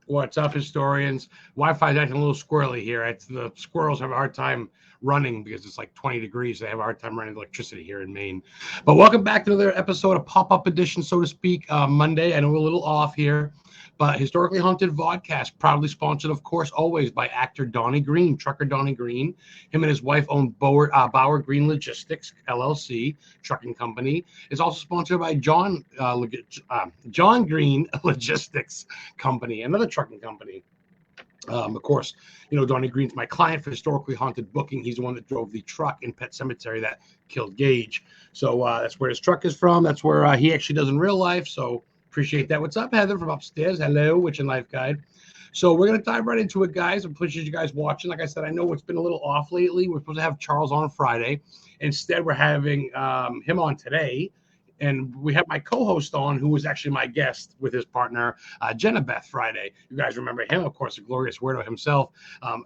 What's up, historians? Wi-Fi is acting a little squirrely here. The squirrels have a hard time running because it's like 20 degrees. They have a hard time running electricity here in Maine. But welcome back to another episode of Pop-Up Edition, so to speak, Monday. I know we're a little off here, but Historically Haunted VODCAST, proudly sponsored, of course, always by actor Donnie Green, trucker Donnie Green. Him and his wife own Bauer Green Logistics, LLC, trucking company. It's also sponsored by John Green Logistics Company, another trucking company. Of course, Donnie Green's my client for Historically Haunted booking. He's the one that drove the truck in Pet Cemetery that killed Gage. So that's where his truck is from. That's where he actually does in real life. So appreciate that. What's up, Heather from upstairs? Hello, Witch and Life Guide. So we're going to dive right into it, guys. I appreciate you guys watching. Like I said, I know it's been a little off lately. We're supposed to have Charles on Friday. Instead, we're having him on today. And we have my co-host on, who was actually my guest with his partner, Jenna Beth, Friday. You guys remember him, of course, the glorious weirdo himself. Let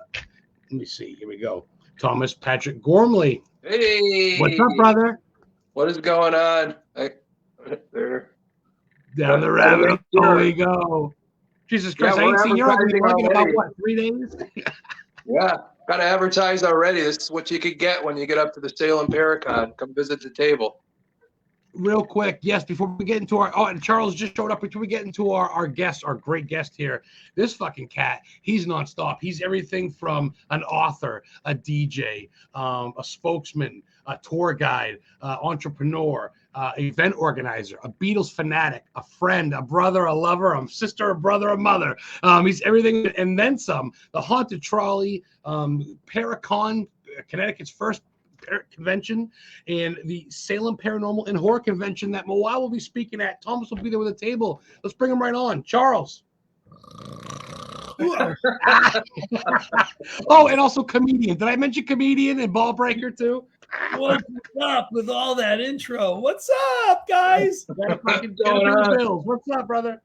me see. Here we go. Thomas Patrick Gormley. Hey. What's up, brother? What is going on? There. Down the rabbit hole we go. Jesus Christ, I ain't seen you in about, 3 days? Yeah, got to advertise already. This is what you could get when you get up to the Salem Paracon. Come visit the table. Real quick, yes, before we get into and Charles just showed up. Before we get into our guest, our great guest here, this fucking cat, he's nonstop. He's everything from an author, a DJ, a spokesman, a tour guide, entrepreneur, event organizer, a Beatles fanatic, a friend, a brother, a lover, a sister, a brother, a mother. He's everything and then some. The Haunted Trolley, Paracon, Connecticut's first convention, and the Salem Paranormal and Horror Convention that Moa will be speaking at. Thomas will be there with a table. Let's bring him right on. Charles. Oh, and also comedian. Did I mention comedian and ball breaker too? What's up with all that intro? What's up, guys? What's up, brother?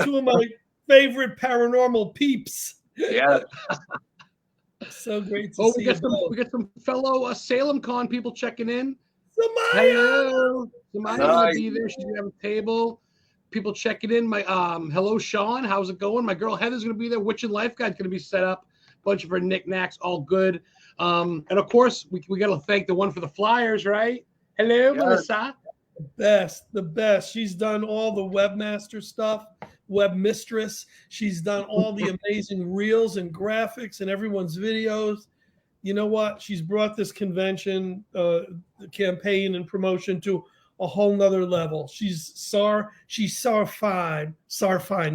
Two of my favorite paranormal peeps. Yeah. So great to see you. We got some fellow Salem Con people checking in. Samaya! Hello. Samaya's gonna be there. She's gonna have a table. People checking in. My hello, Sean. How's it going? My girl Heather's gonna be there. Witch and Life Guide's gonna be set up. Bunch of her knickknacks, all good. And of course, we gotta thank the one for the flyers, right? Hello, Melissa. The best. She's done all the webmaster stuff. Web mistress. She's done all the amazing reels and graphics and everyone's videos. You know what? She's brought this convention, the campaign and promotion to a whole nother level. She's Sarfine.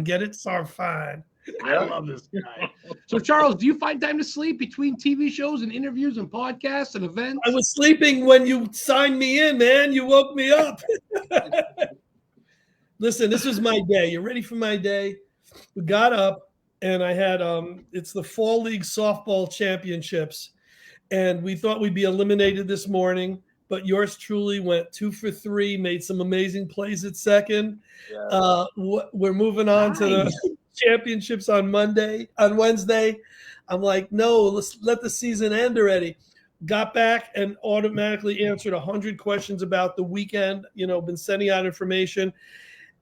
Get it? Sarfine. I love this guy. So, Charles, do you find time to sleep between TV shows and interviews and podcasts and events? I was sleeping when you signed me in, man. You woke me up. Listen, this was my day. You ready for my day? We got up and I had it's the Fall League Softball Championships. And we thought we'd be eliminated this morning, but yours truly went 2 for 3, made some amazing plays at second. Yeah. We're moving on to the championships on Wednesday. I'm like, no, let's let the season end already. Got back and automatically answered 100 questions about the weekend, been sending out information.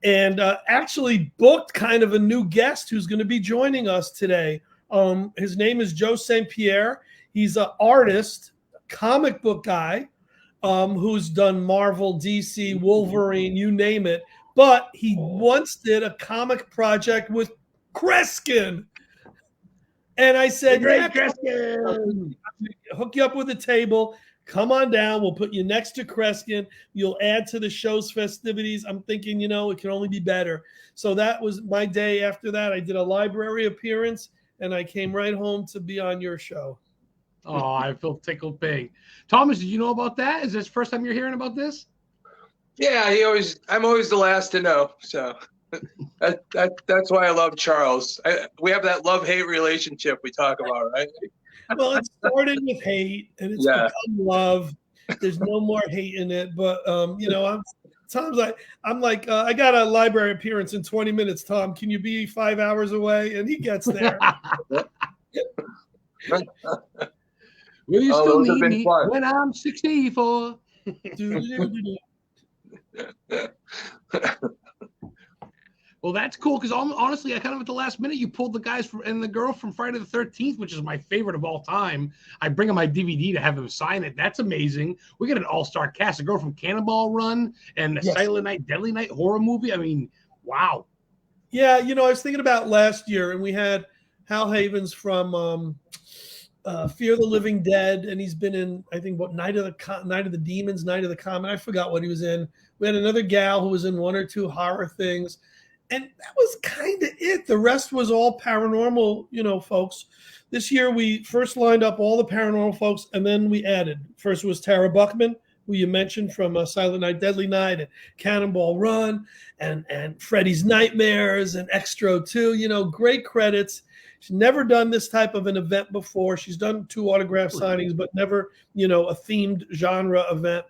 And actually booked kind of a new guest who's going to be joining us today. His name is Joe St. Pierre. He's an artist, comic book guy, who's done Marvel, DC, Wolverine, you name it. But he once did a comic project with Kreskin. And I said, Kreskin, hook you up with a table. Come on down. We'll put you next to Kreskin. You'll add to the show's festivities. I'm thinking, it can only be better. So that was my day. After that, I did a library appearance, and I came right home to be on your show. Oh, I feel tickled pink. Thomas, did you know about that? Is this the first time you're hearing about this? Yeah, I'm always the last to know. So that's why I love Charles. We have that love-hate relationship we talk about, right? Well, it started with hate and it's become love. There's no more hate in it. But, I'm like, I got a library appearance in 20 minutes, Tom. Can you be 5 hours away? And he gets there. Will you still need me when I'm 64? Well, that's cool because honestly, I kind of at the last minute you pulled the guys and the girl from Friday the 13th, which is my favorite of all time. I bring him my DVD to have him sign it. That's amazing. We got an all-star cast. A girl from Cannonball Run and the Silent Night, Deadly Night horror movie. I mean, wow. Yeah, I was thinking about last year, and we had Hal Havens from Fear the Living Dead, and he's been in, I think, Night of the Demons, Night of the Comet. I forgot what he was in. We had another gal who was in one or two horror things. And that was kind of it. The rest was all paranormal, folks. This year, we first lined up all the paranormal folks, and then we added. First was Tara Buckman, who you mentioned from Silent Night, Deadly Night, and Cannonball Run, and Freddy's Nightmares, and Extro 2. Great credits. She's never done this type of an event before. She's done 2 autograph signings, but never, a themed genre event.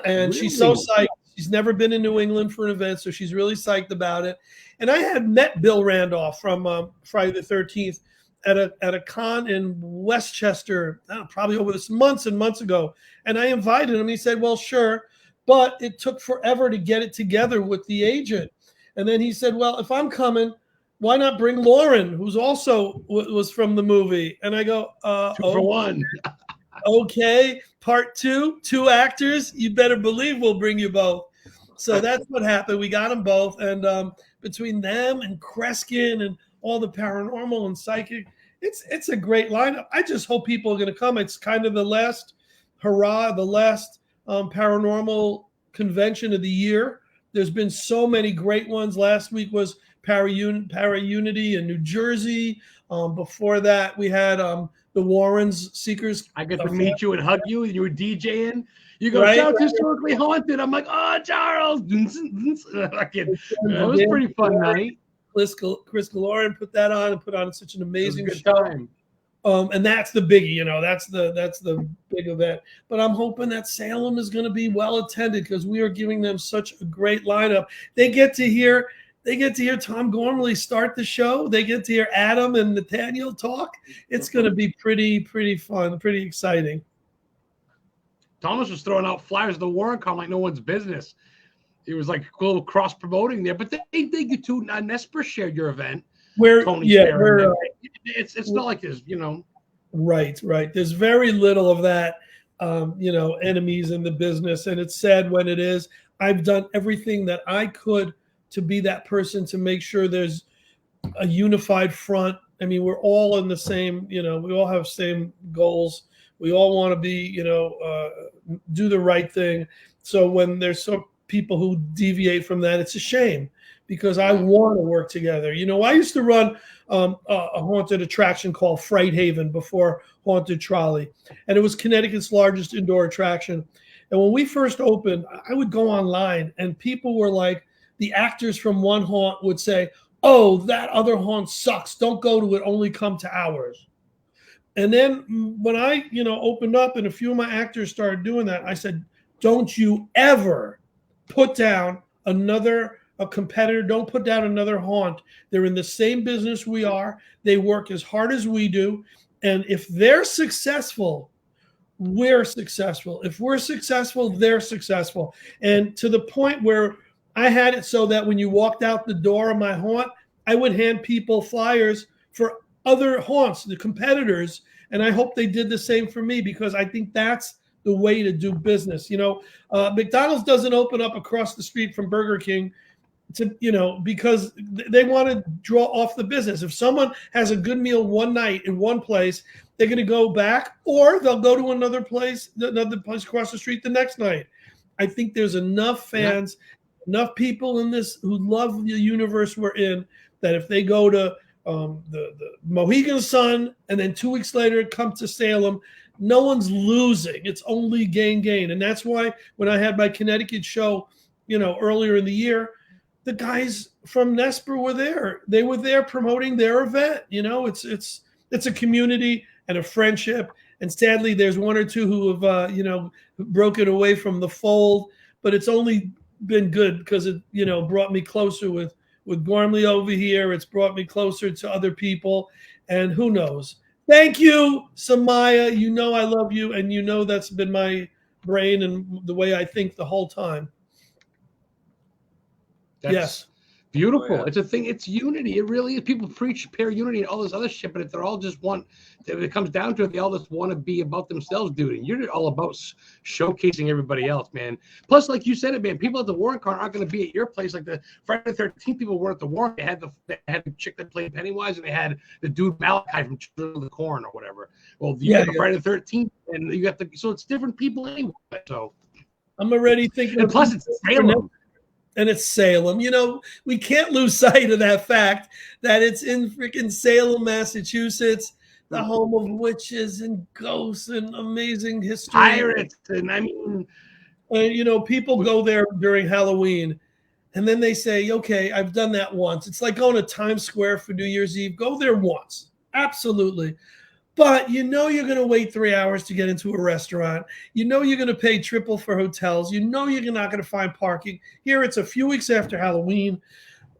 And she's so psyched. She's never been in New England for an event, so she's really psyched about it. And I had met Bill Randolph from Friday the 13th at a con in Westchester, probably over this months and months ago. And I invited him. He said, well, sure. But it took forever to get it together with the agent. And then he said, well, if I'm coming, why not bring Lauren, who's also was from the movie? And I go, 2 for 1. Okay, part 2, 2 actors. You better believe we'll bring you both. So that's what happened. We got them both, and between them and Kreskin and all the paranormal and psychic, it's a great lineup. I just hope people are going to come. It's kind of the last hurrah, the last paranormal convention of the year. There's been so many great ones. Last week was Para-Unity in New Jersey. Before that, we had the Warrens Seekers. I get to meet you and hug you, and you were DJing. You go, South Historically Haunted. I'm like, oh, Charles. It was a pretty fun night. Chris Galoran put that on and put on such an amazing show. Time. And that's the biggie, that's the big event. But I'm hoping that Salem is going to be well attended because we are giving them such a great lineup. They get to hear Tom Gormley start the show. They get to hear Adam and Nathaniel talk. It's going to be pretty fun, pretty exciting. Thomas was throwing out flyers at the WarrenCon like no one's business. It was like a little cross promoting there, but they get to Nesper shared your event. It's not like this, Right. There's very little of that, enemies in the business, and it's sad when it is. I've done everything that I could to be that person to make sure there's a unified front. I mean, we're all in the same, we all have same goals. We all want to be, do the right thing. So when there's some people who deviate from that, it's a shame because I want to work together. I used to run a haunted attraction called Fright Haven before Haunted Trolley, and it was Connecticut's largest indoor attraction. And when we first opened, I would go online and people were like, the actors from one haunt would say, oh, that other haunt sucks. Don't go to it. Only come to ours. And then when I, opened up and a few of my actors started doing that, I said, don't you ever put down a competitor. Don't put down another haunt. They're in the same business we are. They work as hard as we do. And if they're successful, we're successful. If we're successful, they're successful. And to the point where I had it so that when you walked out the door of my haunt, I would hand people flyers for other haunts, the competitors, and I hope they did the same for me because I think that's the way to do business. McDonald's doesn't open up across the street from Burger King because they want to draw off the business. If someone has a good meal one night in one place, they're going to go back or they'll go to another place across the street the next night. I think there's enough fans, enough people in this who love the universe we're in that if they go to the Mohegan Sun and then 2 weeks later come to Salem, no one's losing. It's only gain. And that's why when I had my Connecticut show, earlier in the year, the guys from Nesper were there. They were there promoting their event. It's a community and a friendship. And sadly, there's one or two who have, broken away from the fold. But it's only been good because it, brought me closer with Gormley over here. It's brought me closer to other people. And who knows? Thank you, Samaya. I love you. And that's been my brain and the way I think the whole time. Yes. Beautiful. Oh, yeah. It's a thing. It's unity. It really is. People preach pure unity and all this other shit, but if they're all just one, if it comes down to it, they all just want to be about themselves, dude. And you're all about showcasing everybody else, man. Plus, like you said it, man, people at the Warren Con aren't going to be at your place. Like the Friday the 13th people weren't at the Warren. They had the chick that played Pennywise, and they had the dude Malachi from Children of the Corn or whatever. Well, you got the Friday the 13th, and you got so it's different people anyway. So I'm already thinking. And plus, it's Salem. And it's Salem. You know, we can't lose sight of that fact that it's in freaking Salem, Massachusetts, the home of witches and ghosts and amazing history. Pirates, and I mean, you know, people go there during Halloween, and then they say, "Okay, I've done that once." It's like going to Times Square for New Year's Eve. Go there once, absolutely. But you know you're going to wait 3 hours to get into a restaurant. You know you're going to pay triple for hotels. You know you're not going to find parking. Here it's a few weeks after Halloween,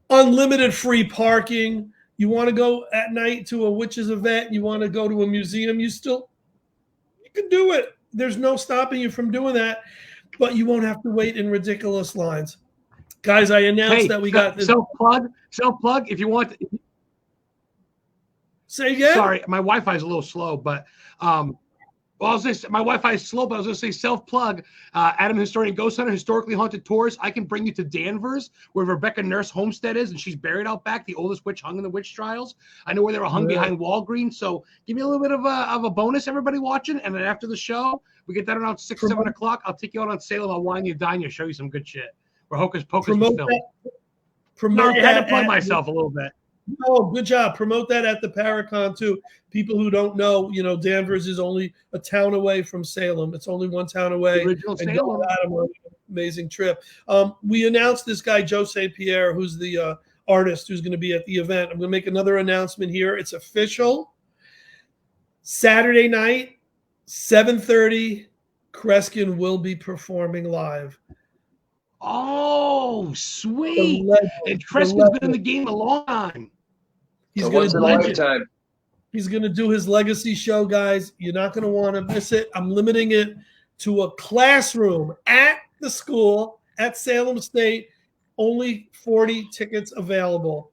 unlimited free parking. You want to go at night to a witches event. You want to go to a museum. You can do it. There's no stopping you from doing that, but you won't have to wait in ridiculous lines. Guys, I announced that we got this. Self-plug if you want. Say again? Sorry, my Wi-Fi is a little slow, but my Wi-Fi is slow, but I was going to say self-plug. Adam Historian Ghost Hunter, historically haunted tours. I can bring you to Danvers, where Rebecca Nurse Homestead is, and she's buried out back. The oldest witch hung in the witch trials. I know where they were hung behind Walgreens. So give me a little bit of a bonus, everybody watching. And then after the show, we get that around 6, 7 o'clock. I'll take you out on Salem. I'll wine you, dine you, show you some good shit. Where Hocus Pocus was filmed. I had to plug myself a little bit. Oh, good job. Promote that at the Paracon too. People who don't know, you know, Danvers is only a town away from Salem. It's only one town away. Original Salem. Amazing trip. We announced this guy, Joe St. Pierre, who's the artist who's going to be at the event. I'm going to make another announcement here. It's official. Saturday night, 7:30, Kreskin will be performing live. Oh, sweet. And Kreskin's been in the game a long time. He's going to do his legacy show, guys. You're not going to want to miss it. I'm limiting it to a classroom at the school at Salem State. Only 40 tickets available.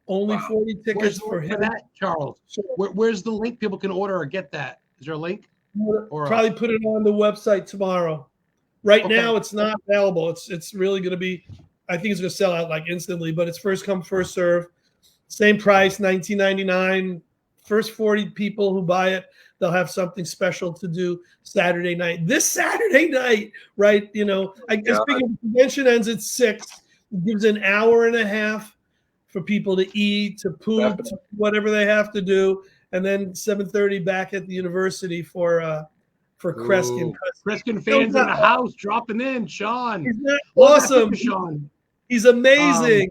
Only 40 tickets for him. For that, Charles. Where's the link people can order or get that? Is there a link? Or probably put it on the website tomorrow. Right now, it's not available. It's really going to be, I think it's going to sell out like instantly, but it's first come, first serve. Same price, $19.99. First 40 people who buy it, they'll have something special to do Saturday night. This Saturday night, right? You know, I guess the convention ends at 6. It gives an hour and a half for people to eat, to poop, to whatever they have to do, and then 7:30 back at the university for Kreskin. Kreskin fans in the house dropping in, Sean. Isn't that awesome? Sean. He's amazing.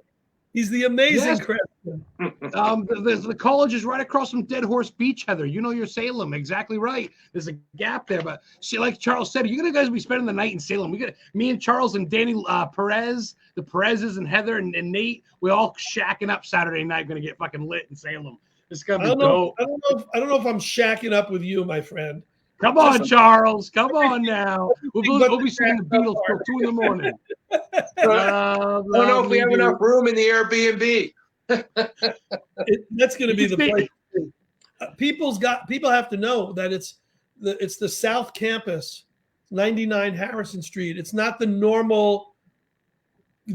He's the amazing Kreskin. The college is right across from Dead Horse Beach, Heather. You know your Salem, exactly right. There's a gap there, but see, like Charles said, you're gonna guys be spending the night in Salem. We got me and Charles and Danny Perez, the Perezes and Heather and Nate. We all shacking up Saturday night. Gonna get fucking lit in Salem. It's gonna be dope. I don't know if I'm shacking up with you, my friend. Come on, Charles. Come on now. We'll be singing the Beatles till 2 in the morning. I don't know if we have enough room in the Airbnb. That's going to be the place. People have to know that it's the South Campus, 99 Harrison Street. It's not the normal,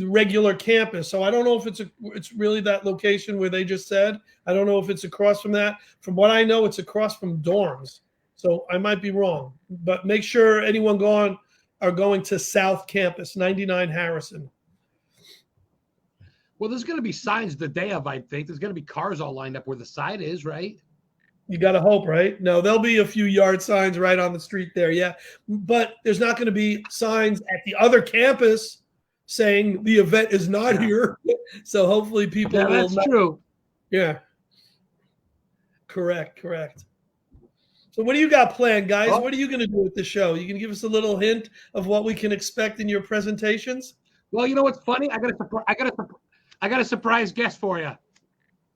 regular campus. So I don't know if it's really that location where they just said. I don't know if it's across from that. From what I know, it's across from dorms. So I might be wrong, but make sure anyone are going to South Campus, 99 Harrison. Well, there's going to be signs the day of, I think. There's going to be cars all lined up where the side is, right? You got to hope, right? No, there'll be a few yard signs right on the street there, yeah. But there's not going to be signs at the other campus saying the event is not here. So hopefully people will. That's true. Yeah. Correct. So what do you got planned, guys? What are you going to do with the show? You can give us a little hint of what we can expect in your presentations? Well, you know what's funny? I got a surprise guest for you.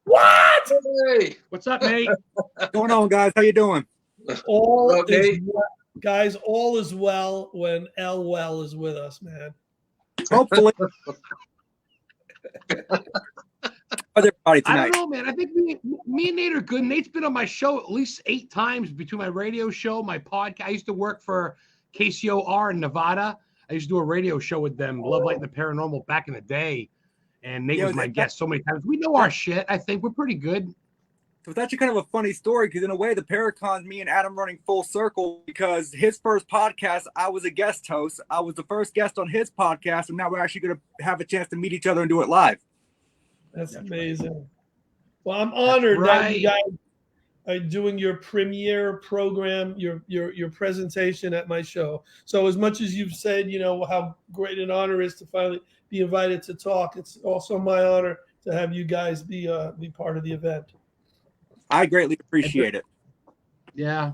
What? Hey. What's up, Nate? What's going on, guys? How you doing? All is well when L. Well is with us, man. Hopefully. Everybody I tonight. don't know, man. I think me and Nate are good. Nate's been on my show at least 8 times between my radio show, my podcast. I used to work for KCOR in Nevada. I used to do a radio show with them, Love, Light, and the Paranormal, back in the day. And Nate was my guest so many times. We know our shit. I think we're pretty good. So it's actually kind of a funny story because in a way, the Paracon's me and Adam running full circle because his first podcast, I was a guest host. I was the first guest on his podcast, and now we're actually going to have a chance to meet each other and do it live. That's amazing. Well, I'm honored that you guys are doing your premiere program, your presentation at my show. So as much as you've said, you know, how great an honor it is to finally be invited to talk, it's also my honor to have you guys be part of the event. I greatly appreciate it. Yeah.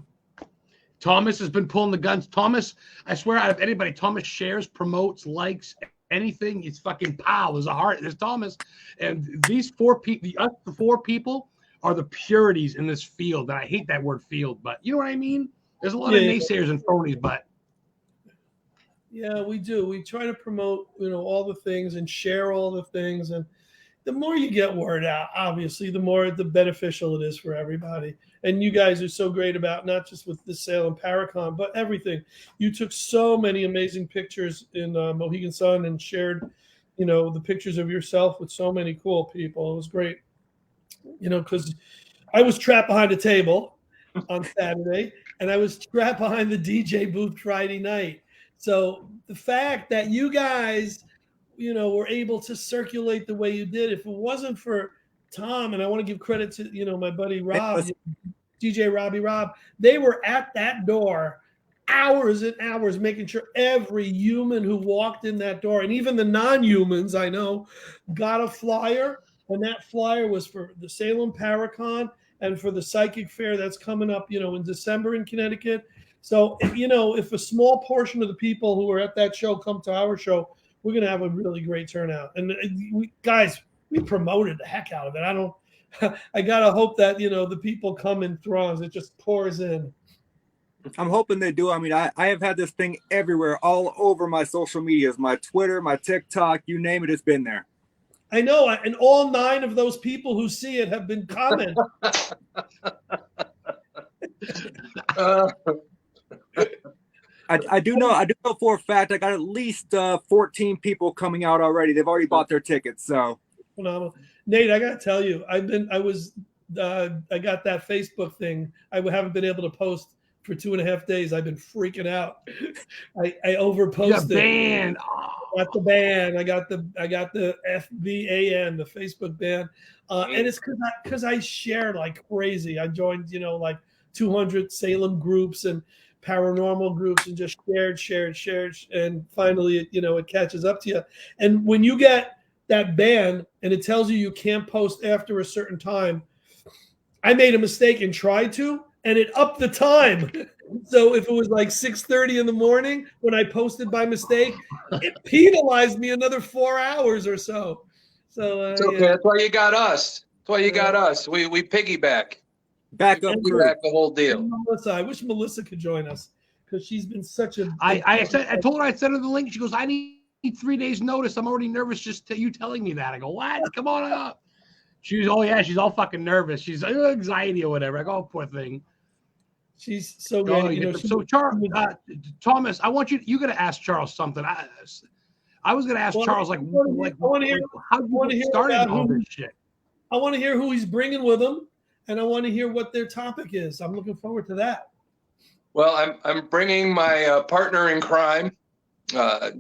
Thomas has been pulling the guns. Thomas, I swear, out of anybody, Thomas shares, promotes, likes anything. It's fucking pow. There's a heart. There's Thomas. And these 4 people, the 4 people are the purities in this field. And I hate that word field, but you know what I mean? There's a lot of naysayers and phonies, but. Yeah, we do. We try to promote, you know, all the things and share all the things. And the more you get word out, obviously, the beneficial it is for everybody. And you guys are so great about not just with the Salem Paracon, but everything. You took so many amazing pictures in Mohegan Sun and shared, you know, the pictures of yourself with so many cool people. It was great, you know, because I was trapped behind a table on Saturday and I was trapped behind the DJ booth Friday night. So the fact that you guys, you know, were able to circulate the way you did, if it wasn't for Tom, and I want to give credit to, you know, my buddy Rob, DJ Robbie Rob, they were at that door hours and hours making sure every human who walked in that door, and even the non-humans I know, got a flyer, and that flyer was for the Salem Paracon and for the Psychic Fair that's coming up, you know, in December in Connecticut. So, you know, if a small portion of the people who are at that show come to our show, we're going to have a really great turnout. And we promoted the heck out of it. I got to hope that, you know, the people come in throngs. It just pours in. I'm hoping they do. I mean, I have had this thing everywhere, all over my social medias, my Twitter, my TikTok, you name it, it's been there. I know. And all 9 of those people who see it have been commenting. I do know for a fact I got at least 14 people coming out already. They've already bought their tickets. So phenomenal. Nate, I got to tell you, I got that Facebook thing. I haven't been able to post for 2.5 days. I've been freaking out. I overposted. Ban. I got the ban. I got the FBAN, the Facebook ban. And it's because I share like crazy. I joined, you know, like 200 Salem groups and paranormal groups and just shared. And finally, you know, it catches up to you. And when you get that ban and it tells you can't post after a certain time, I made a mistake and tried to, and it upped the time. So if it was like 6:30 in the morning when I posted by mistake, it penalized me another 4 hours or so. So it's okay. Yeah. That's why you got us. That's why you got us. We piggyback. Back up the whole deal. Melissa, I wish Melissa could join us because she's been such a. I told her I'd send her the link. She goes, I need 3 days notice. I'm already nervous just you telling me that. I go, what? Come on up. She was, oh yeah, she's all fucking nervous. She's anxiety or whatever. I go, oh, poor thing. She's so good. You know, so Charles, Thomas, I want you got to ask Charles something. I was going to ask Charles, like, how do you get started all this shit? I want to hear who he's bringing with him, and I want to hear what their topic is. I'm looking forward to that. Well, I'm bringing my partner in crime,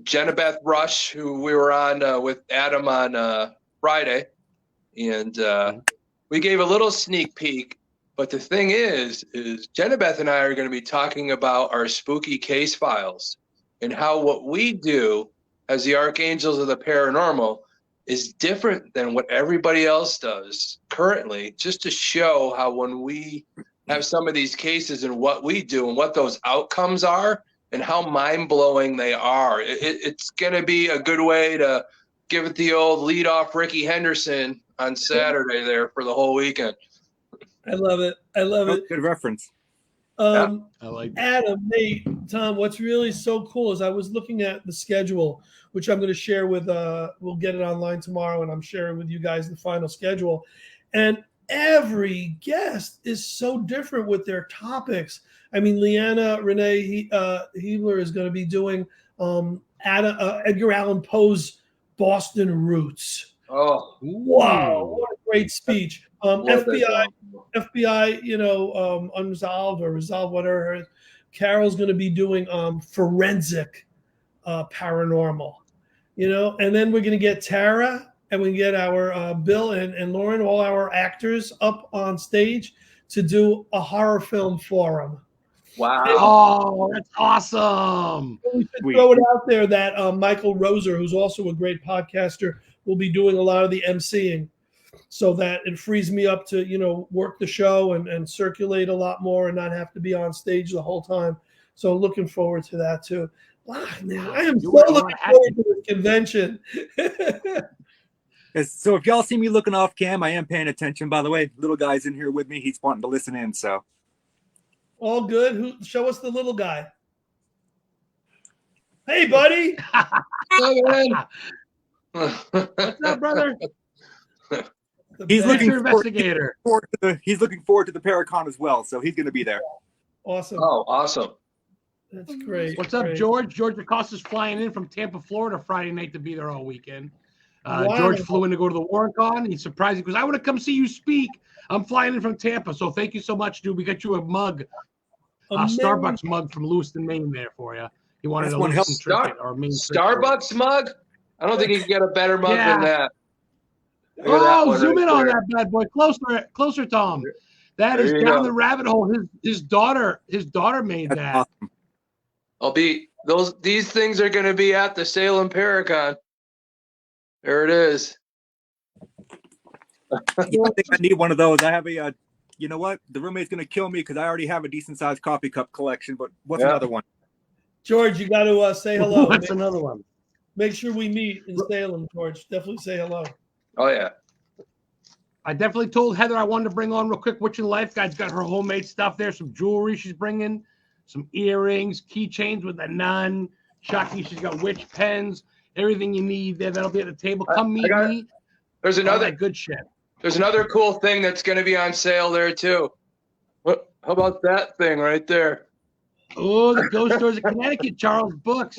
Jenna-Beth Rush, who we were on with Adam on Friday, and we gave a little sneak peek. But the thing is Jenna-Beth and I are going to be talking about our spooky case files and how what we do as the Archangels of the Paranormal is different than what everybody else does currently, just to show how when we have some of these cases and what we do and what those outcomes are and how mind-blowing they are. It's going to be a good way to give it the old lead-off Ricky Henderson on Saturday there for the whole weekend. I love it. I love it. Good reference. I like that. Adam, Nate, Tom, what's really so cool is I was looking at the schedule, which I'm going to share with, we'll get it online tomorrow, and I'm sharing with you guys the final schedule. And every guest is so different with their topics. I mean, Leanna Renee Heebler is going to be doing Edgar Allan Poe's Boston Roots. Oh, wow! What a great speech. FBI, unresolved or resolved, whatever. Carol's going to be doing forensic paranormal, and then we're going to get Tara and we get our Bill and Lauren, all our actors up on stage to do a horror film forum. wow. Oh, that's awesome. We should throw it out there that Michael Roser, who's also a great podcaster, will be doing a lot of the emceeing, so that it frees me up to, work the show and circulate a lot more and not have to be on stage the whole time. So looking forward to that too. Wow, man, I am so looking forward to this convention. So if y'all see me looking off cam, I am paying attention, by the way. Little guy's in here with me. He's wanting to listen in, so. All good. Show us the little guy. Hey, buddy. What's up, brother? He's looking investigator. He's looking forward to the Paracon as well, so he's going to be there. Awesome. Oh, awesome. That's great. What's up, George? George Acosta's flying in from Tampa, Florida, Friday night to be there all weekend. Wow. George flew in to go to the WarrenCon. He's surprised because I want to come see you speak. I'm flying in from Tampa, so thank you so much, dude. We got you a mug, a Starbucks mug from Lewiston, Maine, there for you. He wanted a Lewiston trinket or Maine Starbucks mug. I don't think you can get a better mug than that. Oh, zoom in on that bad boy. Closer, Tom. That is down the rabbit hole. His daughter made that. Awesome. These things are going to be at the Salem Paracon. There it is. I think I need one of those. I have a, you know what? The roommate's going to kill me because I already have a decent sized coffee cup collection, but what's another one? George, you got to say hello. What's another one? Make sure we meet in Salem, George. Definitely say hello. Oh, yeah. I definitely told Heather I wanted to bring on real quick Witch in Life. Guys got her homemade stuff there, some jewelry she's bringing, some earrings, keychains with a nun. Shocky, she's got witch pens, everything you need there. That'll be at the table. Come meet me. There's another good shit. There's another cool thing that's going to be on sale there too. How about that thing right there? Oh, the Ghost Stories of Connecticut, Charles books.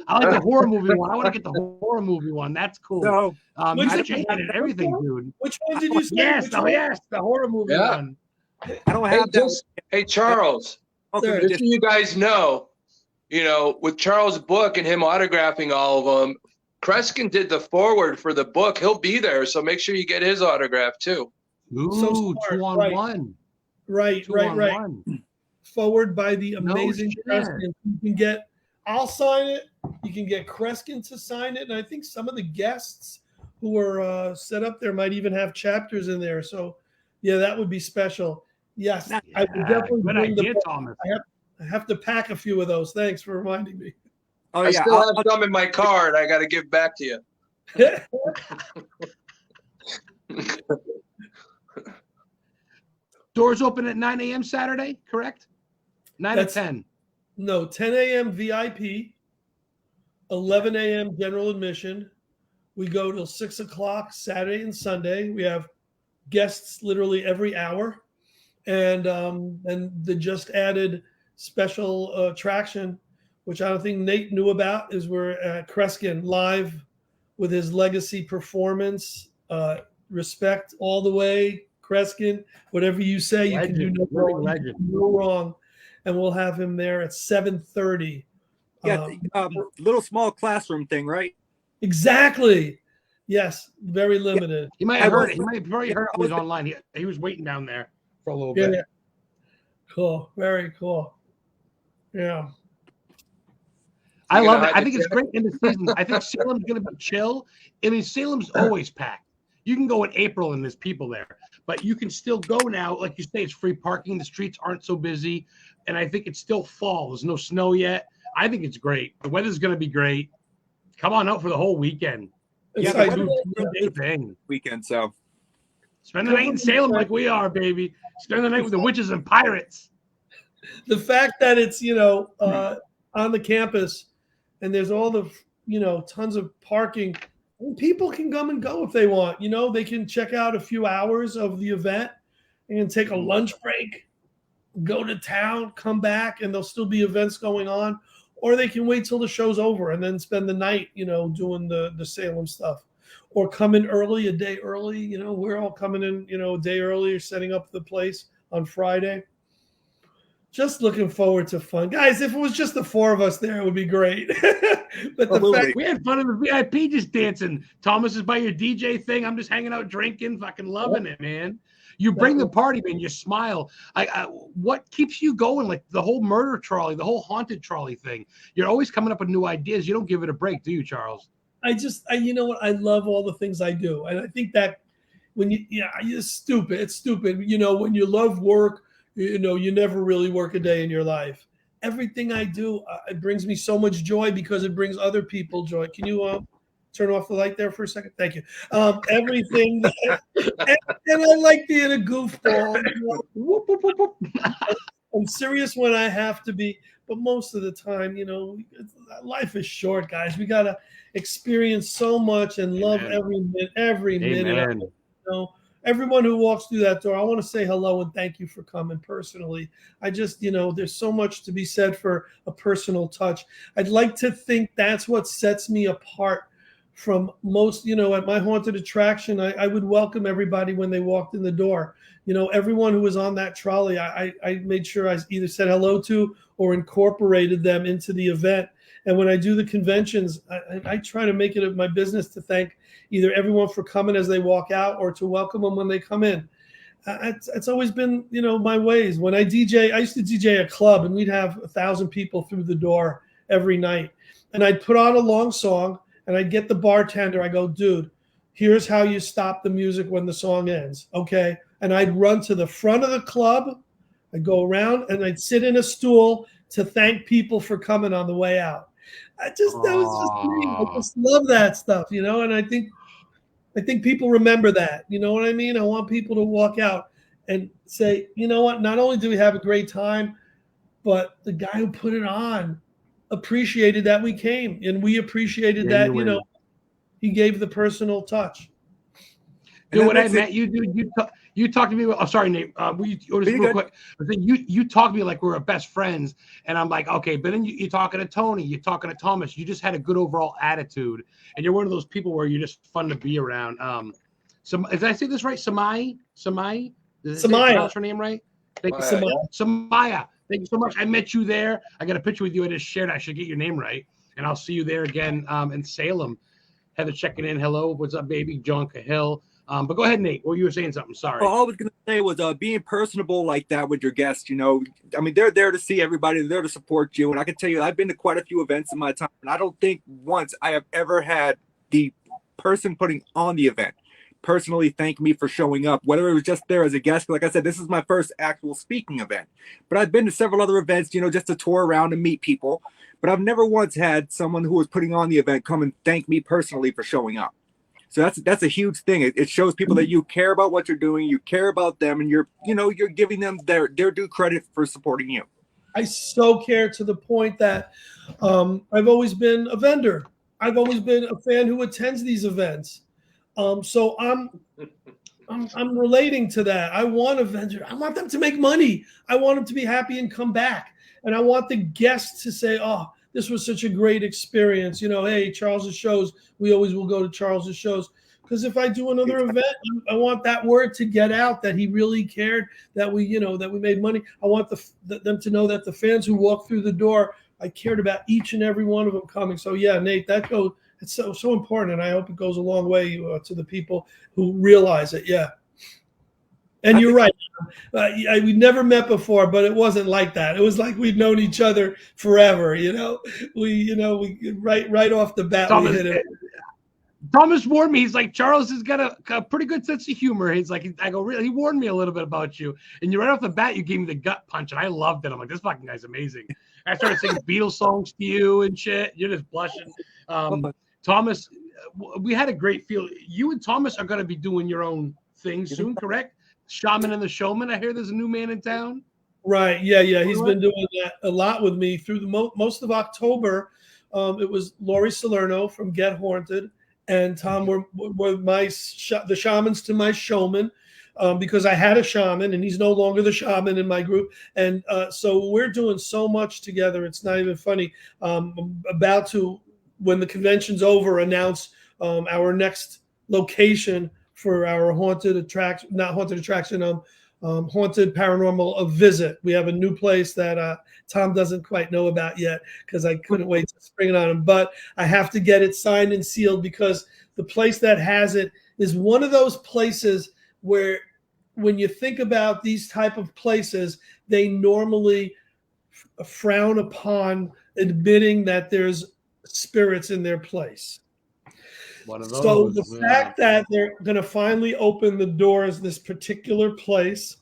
I like the horror movie one. I want to get the horror movie one. That's cool. So, Magic and everything, dude. Which one did you say? Yes, the horror movie one. I don't have that. Hey, Charles, just so you guys know, with Charles' book and him autographing all of them, Kreskin did the forward for the book. He'll be there, so make sure you get his autograph too. Ooh, so smart. 2-on-1. Right. Forward by the amazing Kreskin. You can I'll sign it. You can get Kreskin to sign it, and I think some of the guests who are set up there might even have chapters in there. So, yeah, that would be special. Yes, I would definitely bring the book. Thomas. I have to pack a few of those. Thanks for reminding me. Oh, I still have some in my car, and I got to give back to you. Doors open at 9 a.m. Saturday, correct? 9 or 10? No, 10 a.m. VIP, 11 a.m. general admission. We go till 6 o'clock Saturday and Sunday. We have guests literally every hour. And the just added special attraction, which I don't think Nate knew about, is we're at Kreskin live with his legacy performance. Respect all the way, Kreskin. Whatever you say, you can do no wrong. And we'll have him there at 7:30. Yeah, little small classroom thing, right? Exactly. Yes, very limited. Yeah. He might have heard it. He might have already heard it was online. He was waiting down there for a little bit. Yeah. Cool. Very cool. Yeah. I love it. I think it's great in the season. I think Salem's going to be chill. I mean, Salem's always packed. You can go in April and there's people there, but you can still go now. Like you say, it's free parking. The streets aren't so busy. And I think it's still fall. There's no snow yet. I think it's great. The weather's going to be great. Come on out for the whole weekend. Yeah, thing. Weekend, so. Spend the night in Salem like we are, baby. Spend the night with the witches and pirates. The fact that it's, on the campus and there's all the, tons of parking, people can come and go if they want. They can check out a few hours of the event and take a lunch break, go to town, come back, and there'll still be events going on. Or they can wait till the show's over and then spend the night, doing the Salem stuff. Or come in early, a day early. We're all coming in, a day earlier, setting up the place on Friday. Just looking forward to fun. Guys, if it was just the four of us there, it would be great. But the fact we had fun in the VIP just dancing. Thomas is by your DJ thing. I'm just hanging out drinking, fucking loving it, man. You bring the party, man. You smile. What keeps you going? Like the whole murder trolley, the whole haunted trolley thing. You're always coming up with new ideas. You don't give it a break, do you, Charles? You know what? I love all the things I do. And I think that when it's stupid. It's stupid. When you love work, you never really work a day in your life. Everything I do, it brings me so much joy because it brings other people joy. Can you turn off the light there for a second? Thank you. Everything. And I like being a goofball. I'm serious when I have to be, but most of the time, life is short, guys. We got to experience so much and love every minute. Everyone who walks through that door, I want to say hello and thank you for coming personally. I just, there's so much to be said for a personal touch. I'd like to think that's what sets me apart from most, at my haunted attraction. I would welcome everybody when they walked in the door. Everyone who was on that trolley, I made sure I either said hello to or incorporated them into the event. And when I do the conventions, I try to make it my business to thank either everyone for coming as they walk out or to welcome them when they come in. It's always been, my ways. When I used to DJ a club and we'd have 1,000 people through the door every night. And I'd put on a long song and I'd get the bartender. I go, dude, here's how you stop the music when the song ends. Okay. And I'd run to the front of the club. I'd go around and I'd sit in a stool to thank people for coming on the way out. That was just me. I just love that stuff, and I think people remember that. You know what I mean? I want people to walk out and say, you know what? Not only do we have a great time, but the guy who put it on appreciated that we came, and we appreciated that, he gave the personal touch. Dude, when I met you, dude, you talked to me. Oh, sorry, Nate. Real quick. I think you talked to me like we were best friends, and I'm like, okay. But then you're talking to Tony, you're talking to Thomas. You just had a good overall attitude, and you're one of those people where you're just fun to be around. Did I say this right? Samaya. Did I pronounce her name right? Thank you, Samaya. Thank you so much. I met you there. I got a picture with you. I just shared. I should get your name right, and I'll see you there again in Salem. Heather checking in. Hello, what's up, baby? John Cahill. But go ahead, Nate. Well, you were saying something. Sorry. Well, all I was going to say was being personable like that with your guests. They're there to see everybody. They're there to support you. And I can tell you, I've been to quite a few events in my time, and I don't think once I have ever had the person putting on the event personally thank me for showing up, whether it was just there as a guest. Like I said, this is my first actual speaking event. But I've been to several other events, just to tour around and meet people. But I've never once had someone who was putting on the event come and thank me personally for showing up. So that's a huge thing. It shows people that you care about what you're doing, you care about them, and you're giving them their due credit for supporting you. I so care to the point that I've always been a vendor. I've always been a fan who attends these events. So I'm relating to that. I want a vendor. I want them to make money. I want them to be happy and come back. And I want the guests to say, oh, this was such a great experience. Hey, Charles's shows, we always will go to Charles's shows. Because if I do another event, I want that word to get out that he really cared, that we made money. I want them to know that the fans who walk through the door, I cared about each and every one of them coming. So yeah, Nate, it's so important. And I hope it goes a long way to the people who realize it. Yeah. And you're right. We never met before, but it wasn't like that. It was like we'd known each other forever. We right off the bat, we hit it. Thomas warned me. He's like, Charles has got a pretty good sense of humor. He's like, I go, really? He warned me a little bit about you. And you right off the bat, you gave me the gut punch, and I loved it. I'm like, this fucking guy's amazing. I started singing Beatles songs to you and shit. You're just blushing. Thomas, we had a great feel. You and Thomas are going to be doing your own thing soon, correct? Shaman and the Showman. I hear there's a new man in town. Right. Yeah. Yeah. He's been doing that a lot with me through the most of October. It was Laurie Salerno from Get Haunted and Tom were the shamans to my showman, because I had a shaman and he's no longer the shaman in my group. And so we're doing so much together. It's not even funny. I'm about to, when the convention's over, announce our next location for our haunted attraction, not haunted attraction, haunted paranormal visit. We have a new place that Tom doesn't quite know about yet because I couldn't wait to spring it on him. But I have to get it signed and sealed because the place that has it is one of those places where when you think about these type of places, they normally frown upon admitting that there's spirits in their place. One of those. So the fact that they're going to finally open the doors this particular place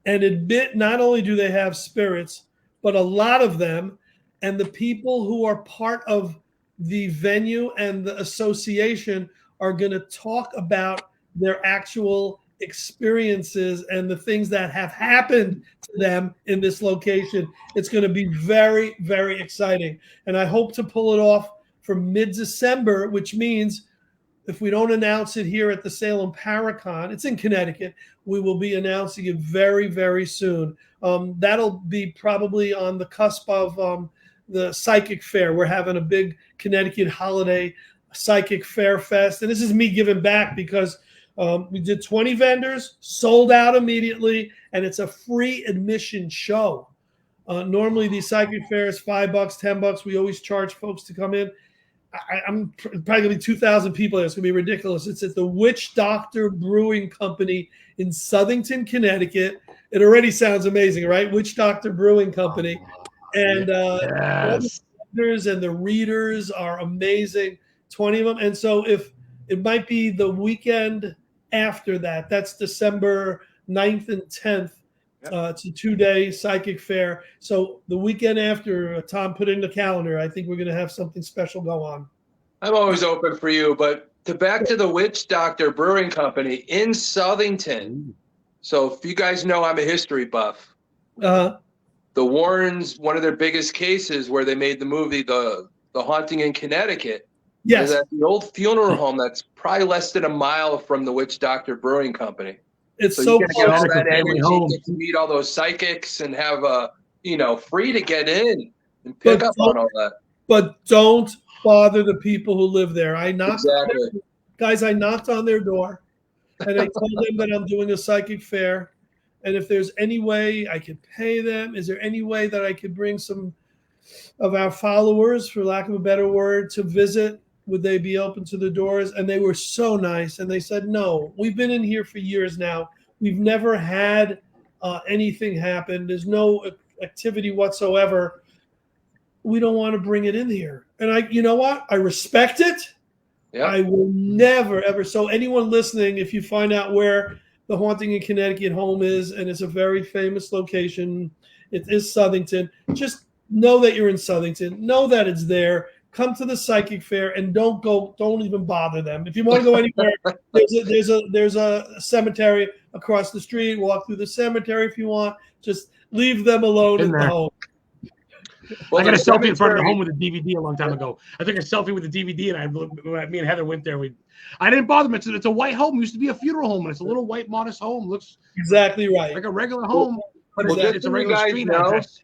and admit not only do they have spirits, but a lot of them, and the people who are part of the venue and the association are going to talk about their actual experiences and the things that have happened to them in this location. It's going to be very, very exciting. And I hope to pull it off for mid-December, which means if we don't announce it here at the Salem Paracon, it's in Connecticut, we will be announcing it very, very soon. That'll be probably on the cusp of the Psychic Fair. We're having a big Connecticut holiday Psychic Fair Fest. And this is me giving back because we did 20 vendors, sold out immediately, and it's a free admission show. Normally, the Psychic Fair is $5, $10. We always charge folks to come in. I'm probably going to be 2,000 people there. It's going to be ridiculous. It's at the Witch Doctor Brewing Company in Southington, Connecticut. It already sounds amazing, right? Witch Doctor Brewing Company. And all the vendors and the readers are amazing, 20 of them. And so if it might be the weekend after that, that's December 9th and 10th. It's a 2-day psychic fair. So the weekend after, Tom put in the calendar, I think we're going to have something special go on. I'm always open for you, but back to the Witch Doctor Brewing Company in Southington. So if you guys know, I'm a history buff. The Warrens, one of their biggest cases where they made the movie, The Haunting in Connecticut, is at the old funeral home that's probably less than a mile from the Witch Doctor Brewing Company. It's so you get all that energy, get to meet all those psychics and have free to get in and pick up on all that. But don't bother the people who live there. I knocked on their door and I told them that I'm doing a psychic fair. And if there's any way I could pay them, is there any way that I could bring some of our followers, for lack of a better word, to visit? Would they be open to the doors? And they were so nice. And they said, no, we've been in here for years now. We've never had anything happen. There's no activity whatsoever. We don't want to bring it in here. And you know what? I respect it. Yeah. I will never, ever. So anyone listening, if you find out where the Haunting in Connecticut home is, and it's a very famous location, it is Southington, just know that you're in Southington. Know that it's there. Come to the psychic fair and don't even bother them. If you want to go anywhere, there's a cemetery across the street. Walk through the cemetery if you want. Just leave them alone in the home. Well, I got a selfie in front of the home with a DVD a long time ago. I took a selfie with a DVD, and me and Heather went there. I didn't bother them. It's a white home. It used to be a funeral home, and it's a little white, modest home. Looks exactly right, like a regular home, but it's a regular street address.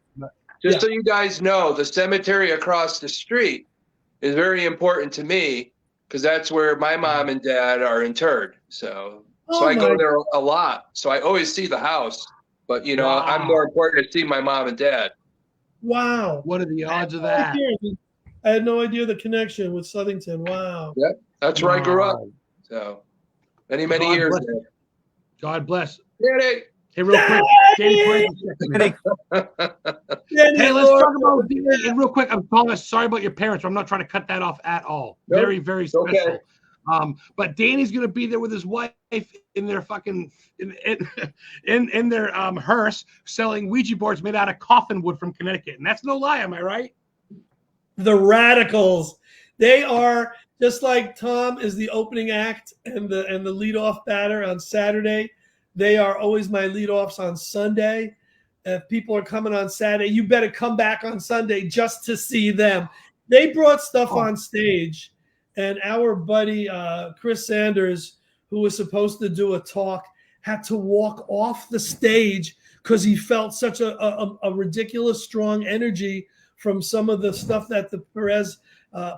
Just so you guys know, the cemetery across the street is very important to me because that's where my mom and dad are interred. So I go there a lot. So I always see the house, but I'm more important to see my mom and dad. Wow. What are the odds of that? I had no idea the connection with Southington. Wow. Yep. That's where I grew up. So many years ago. God bless. Danny. Hey, real quick. Danny, hey, let's talk about Danny real quick. I'm calling us. Sorry about your parents. I'm not trying to cut that off at all. Nope. Very, very special. Okay. But Danny's gonna be there with his wife in their fucking in their hearse selling Ouija boards made out of coffin wood from Connecticut, and that's no lie. Am I right? The Radicals. They are just like Tom is the opening act and the leadoff batter on Saturday. They are always my leadoffs on Sunday. if people are coming on Saturday, you better come back on Sunday just to see them. They brought stuff on stage, and our buddy Chris Sanders, who was supposed to do a talk, had to walk off the stage because he felt such a ridiculous strong energy from some of the stuff that the Perez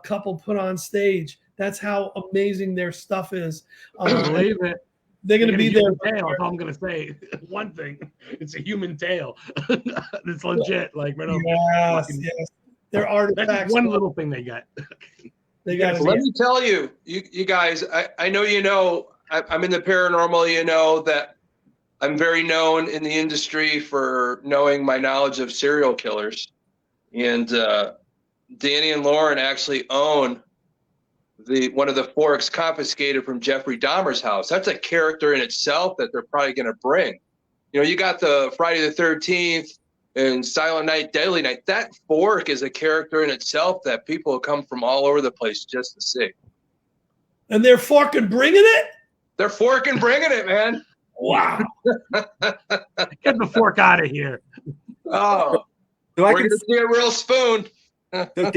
couple put on stage. That's how amazing their stuff is. I believe it. They're going to be there. Tail, that's all I'm going to say. One thing, it's a human tail. It's legit. Like, right yes. They're artifacts. That's one little thing they got. They got. Let me tell you, you guys. I know you know. I'm in the paranormal. You know that I'm very known in the industry for knowing my knowledge of serial killers, and Danny and Lauren actually own one of the forks confiscated from Jeffrey Dahmer's house. That's a character in itself that they're probably going to bring. You know, you got the Friday the 13th and Silent Night, Deadly Night. That fork is a character in itself that people come from all over the place just to see. And they're forking bringing it? They're forking bringing it, man. Wow. Get the fork out of here. Oh, So we're going to see a real spoon. So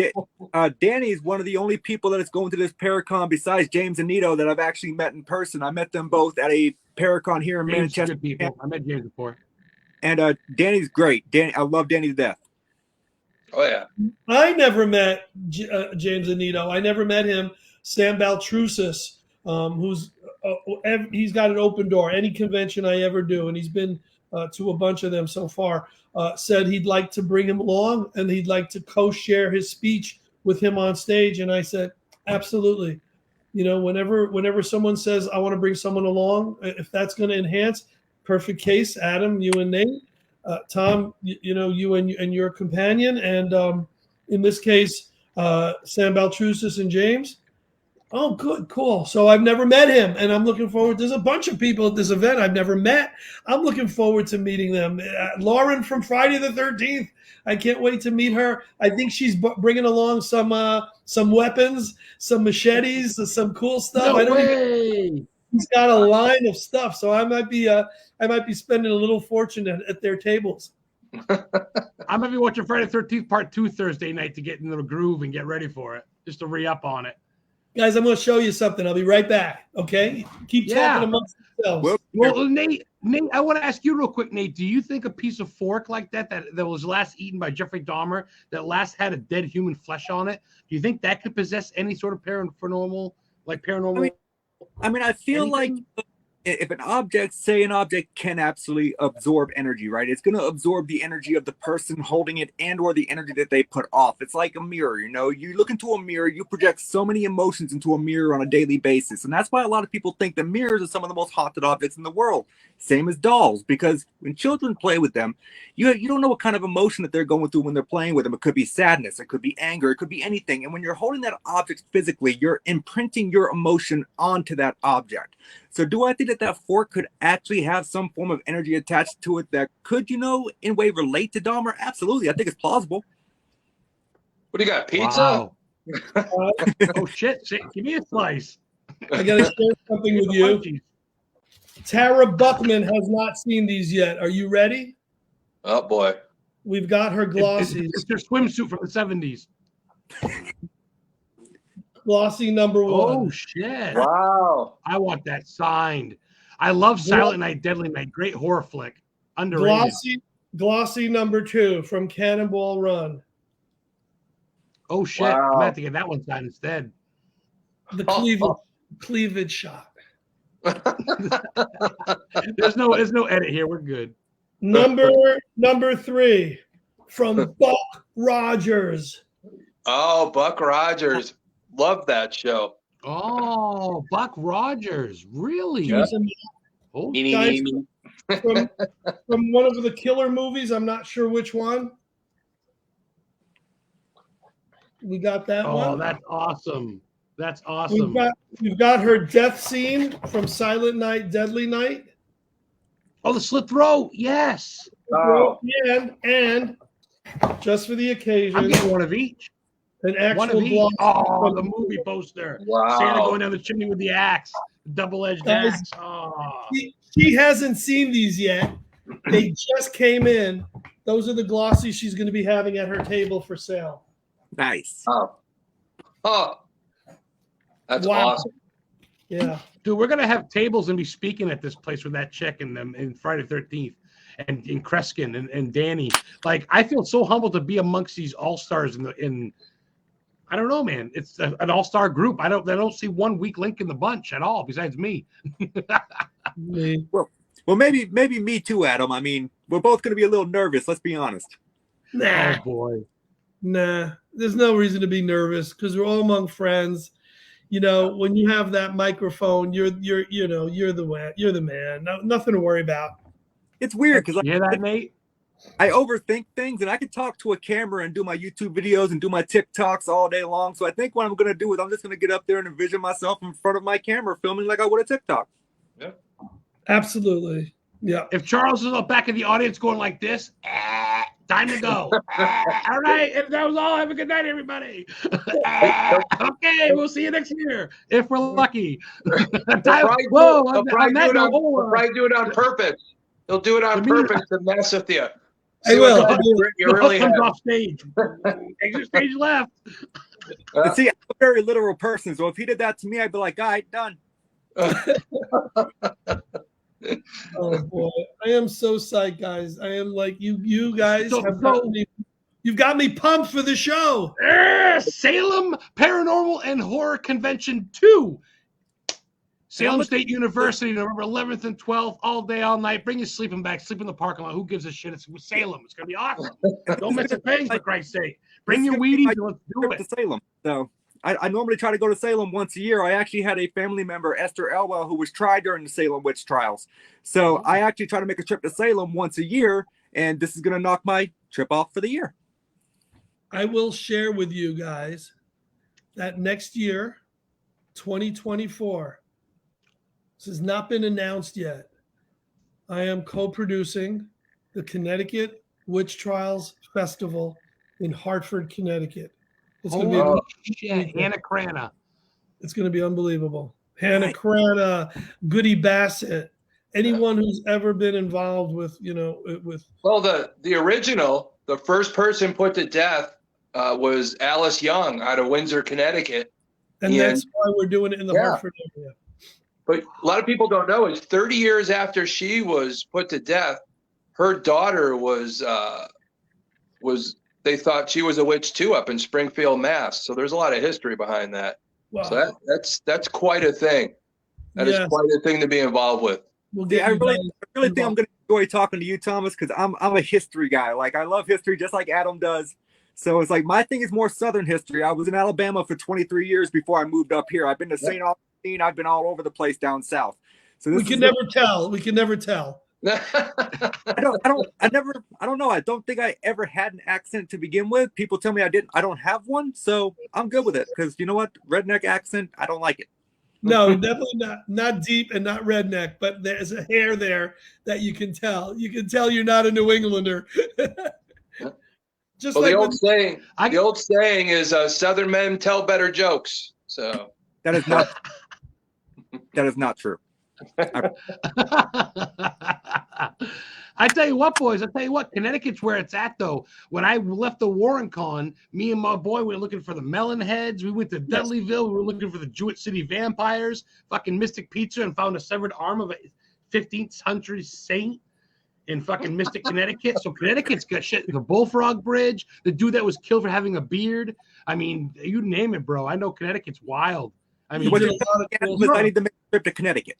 Danny is one of the only people that is going to this Paracon besides James and Nito that I've actually met in person. I met them both at a Paracon here in James Manchester. good people. I met James before. And Danny's great. I love Danny to death. Oh, yeah. I never met James and Nito. I never met him. Sam Baltrusis, he's got an open door. Any convention I ever do, and he's been to a bunch of them so far, said he'd like to bring him along and he'd like to co-share his speech with him on stage. And I said, absolutely. You know, whenever someone says, I want to bring someone along, if that's going to enhance, perfect case, Adam, you and Nate, Tom, you and your companion. And in this case, Sam Baltrusis and James. Oh, good, cool. So I've never met him, and I'm looking forward. There's a bunch of people at this event I've never met. I'm looking forward to meeting them. Lauren from Friday the 13th. I can't wait to meet her. I think she's bringing along some weapons, some machetes, some cool stuff. No way. He's got a line of stuff, so I might be spending a little fortune at their tables. I might be watching Friday the 13th Part 2 Thursday night to get into the groove and get ready for it, just to re-up on it. Guys, I'm going to show you something. I'll be right back. Okay? Keep talking amongst yourselves. Well, Nate, I want to ask you real quick, Nate. Do you think a piece of fork like that was last eaten by Jeffrey Dahmer, that last had a dead human flesh on it, do you think that could possess any sort of paranormal? I mean, I feel anything? like if an object can absolutely absorb energy, right? It's going to absorb the energy of the person holding it and or the energy that they put off. It's like a mirror, you know, you look into a mirror, you project so many emotions into a mirror on a daily basis. And that's why a lot of people think that mirrors are some of the most haunted objects in the world. Same as dolls, because when children play with them, you don't know what kind of emotion that they're going through when they're playing with them. It could be sadness, it could be anger, it could be anything. And when you're holding that object physically, you're imprinting your emotion onto that object. So do I think that fork could actually have some form of energy attached to it that could, in a way relate to Dahmer? Absolutely. I think it's plausible. What do you got, pizza? Wow. Oh, shit. Give me a slice. I got to share something with you. Tara Buckman has not seen these yet. Are you ready? Oh, boy. We've got her glossies. It's your swimsuit from the 70s. Glossy number 1. Oh, shit. Wow. I want that signed. I love Silent Night, Deadly Night. Great horror flick. Underrated. Glossy number 2 from Cannonball Run. Oh, shit. Wow. I'm going to have to get that one signed instead. The cleavage shot. There's no edit here. We're good. Number 3 from Buck Rogers. Oh, Buck Rogers. Love that show. Oh, Buck Rogers. Really? Yeah. Oh, Guys, from one of the killer movies, I'm not sure which one. We got that one. Oh, that's awesome. That's awesome. We've got her death scene from Silent Night, Deadly Night. Oh, the slit throat. Yes. Oh. And just for the occasion, I'm getting one of each. an One of actual each. block. Oh, the movie poster. Wow. Santa going down the chimney with the axe. Double-edged Guys, axe. Oh. She hasn't seen these yet, They just came in. Those are the glossies she's going to be having at her table for sale. Nice. Oh, that's Wow. awesome. Yeah. Dude, we're gonna have tables and be speaking at this place with that chick and them in Friday the 13th, and in Kreskin and Danny. Like, I feel so humbled to be amongst these all stars in. I don't know, man. It's an all star group. I don't see one weak link in the bunch at all, besides me. Me. Well, maybe me too, Adam. I mean, we're both going to be a little nervous. Let's be honest. Nah. Oh boy. Nah. There's no reason to be nervous because we're all among friends. You know, when you have that microphone, you're the man. No, nothing to worry about. It's weird because You hear that, Nate? I overthink things, and I can talk to a camera and do my YouTube videos and do my TikToks all day long. So I think what I'm going to do is I'm just going to get up there and envision myself in front of my camera filming like I would a TikTok. Yeah. Absolutely. Yeah. If Charles is up back in the audience going like this, time to go. All right. If that was all, have a good night, everybody. Okay, we'll see you next year if we're lucky. He'll probably do it on purpose. He'll do it on purpose to mess with you. I will. You really comes have. off stage. Exit stage left. And see, I'm a very literal person, so if he did that to me, I'd be like, all right, done. Oh boy, I am so psyched, guys. I am like you guys have you've got me pumped for the show. Salem Paranormal and Horror Convention 2. Salem State University, November 11th and 12th, all day, all night. Bring your sleeping bag, sleep in the parking lot. Who gives a shit? It's Salem. It's going to be awesome. Don't miss a thing, for Christ's sake. Bring your Wheaties and let's do it. To Salem. So I normally try to go to Salem once a year. I actually had a family member, Esther Elwell, who was tried during the Salem witch trials. So I actually try to make a trip to Salem once a year, and this is going to knock my trip off for the year. I will share with you guys that next year, 2024, this has not been announced yet. I am co-producing the Connecticut Witch Trials Festival in Hartford, Connecticut. It's going to be Hannah Crana. It's going to be unbelievable. Hannah Crana, Goody Bassett, anyone who's ever been involved with, Well, the original, the first person put to death was Alice Young out of Windsor, Connecticut. And that's why we're doing it in the Hartford area. But a lot of people don't know is 30 years after she was put to death, her daughter was they thought she was a witch too up in Springfield, Mass. So there's a lot of history behind that. Wow. So that's quite a thing. That is quite a thing to be involved with. I really think I'm going to enjoy talking to you, Thomas, because I'm a history guy. Like, I love history just like Adam does. So it's like my thing is more Southern history. I was in Alabama for 23 years before I moved up here. I've been to St. Augustine. I've been all over the place down south. So we can never tell. We can never tell. I don't know. I don't think I ever had an accent to begin with. People tell me I don't have one, so I'm good with it because you know what? Redneck accent, I don't like it. No, definitely not deep and not redneck, but there's a hair there that you can tell. You can tell you're not a New Englander. Just like the old saying is Southern men tell better jokes. So that is not true. I tell you what, boys. I tell you what, Connecticut's where it's at, though. When I left the Warren Con, me and my boy were looking for the Melon Heads. We went to Dudleyville. We were looking for the Jewett City Vampires, fucking Mystic Pizza, and found a severed arm of a 15th century saint in fucking Mystic, Connecticut. So Connecticut's got shit. The Bullfrog Bridge, the dude that was killed for having a beard. I mean, you name it, bro. I know Connecticut's wild. I mean, I need to make a trip to Connecticut.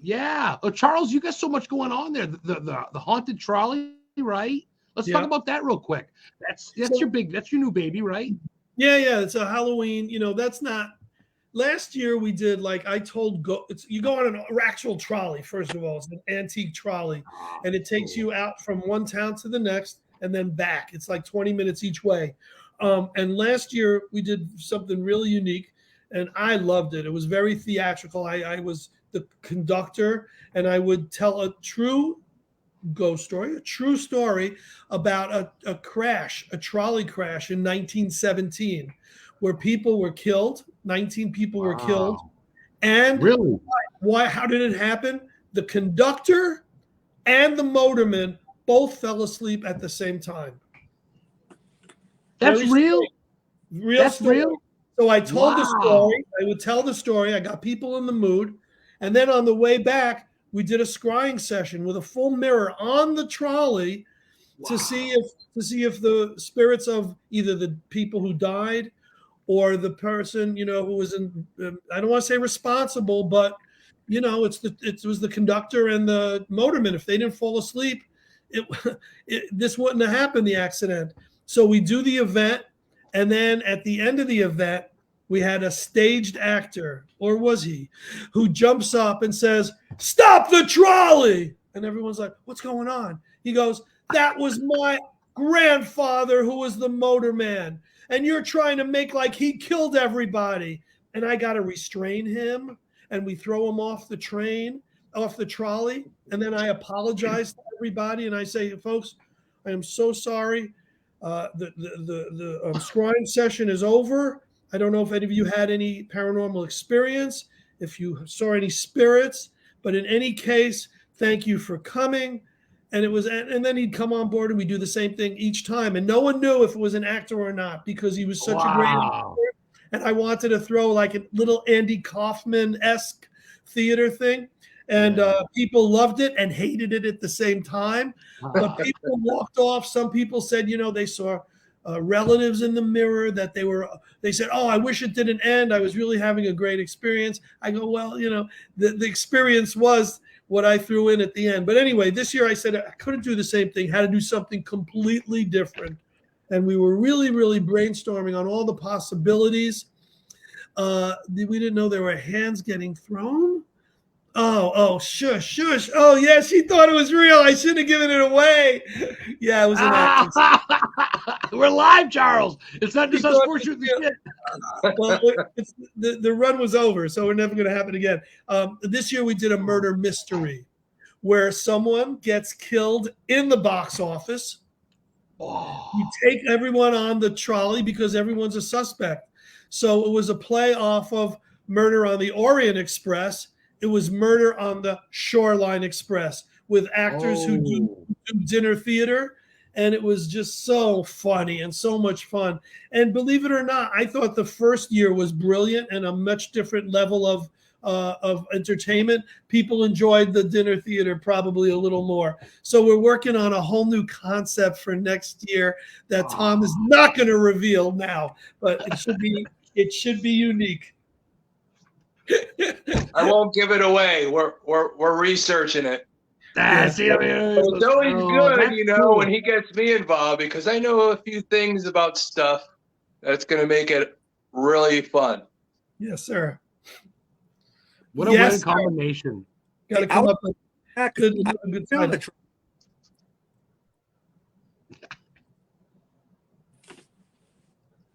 Yeah. Oh, Charles, you got so much going on there. The haunted trolley, right? Let's talk about that real quick. That's your new baby, right? Yeah. It's a Halloween. That's not. Last year we did you go on an actual trolley. First of all, it's an antique trolley, and it takes you out from one town to the next and then back. It's like 20 minutes each way. And last year we did something really unique, and I loved it. It was very theatrical. I was the conductor, and I would tell a true ghost story, a true story about a trolley crash in 1917, where people were killed. 19 people were killed. And really, why? How did it happen? The conductor and the motorman both fell asleep at the same time. That's Very real? strange. Real That's story. real? So I told the Wow. story. I would tell the story. I got people in the mood. And then on the way back, we did a scrying session with a full mirror on the trolley to see if the spirits of either the people who died or the person, you know, who was in, I don't want to say responsible, but you know, it was the conductor and the motorman. If they didn't fall asleep, this wouldn't have happened, the accident. So we do the event, and then at the end of the event, we had a staged actor, or was he, who jumps up and says, "Stop the trolley!" And everyone's like, "What's going on?" He goes, "That was my grandfather who was the motorman, and you're trying to make like he killed everybody." And I got to restrain him, and we throw him off the train, off the trolley, and then I apologize to everybody, and I say, "Folks, I am so sorry. The scrying session is over. I don't know if any of you had any paranormal experience, if you saw any spirits, but in any case, thank you for coming." And then he'd come on board, and we do the same thing each time. And no one knew if it was an actor or not because he was such a great actor. And I wanted to throw like a little Andy Kaufman-esque theater thing. And people loved it and hated it at the same time. But people walked off. Some people said, you know, they saw relatives in the mirror that they said, "Oh, I wish it didn't end. I was really having a great experience." I go, well, you know, the experience was what I threw in at the end. But anyway, this year I said I couldn't do the same thing, had to do something completely different. And we were really, really brainstorming on all the possibilities. We didn't know there were hands getting thrown. Oh, shush. Oh, yeah, she thought it was real. I shouldn't have given it away. Yeah, it was an acting. We're live, Charles. It's not just us four shooting the shit. Well, the run was over, so we're never going to happen again. This year we did a murder mystery where someone gets killed in the box office. You take everyone on the trolley because everyone's a suspect. So it was a play off of Murder on the Orient Express. It was Murder on the Shoreline Express with actors who do dinner theater. And it was just so funny and so much fun. And believe it or not, I thought the first year was brilliant and a much different level of entertainment. People enjoyed the dinner theater probably a little more. So we're working on a whole new concept for next year that Tom is not going to reveal now, but it should be unique. I won't give it away. We're researching it. It's always good, you know, when he gets me involved because I know a few things about stuff that's going to make it really fun. Yes, sir. What a winning combination. Got to come up with a good title.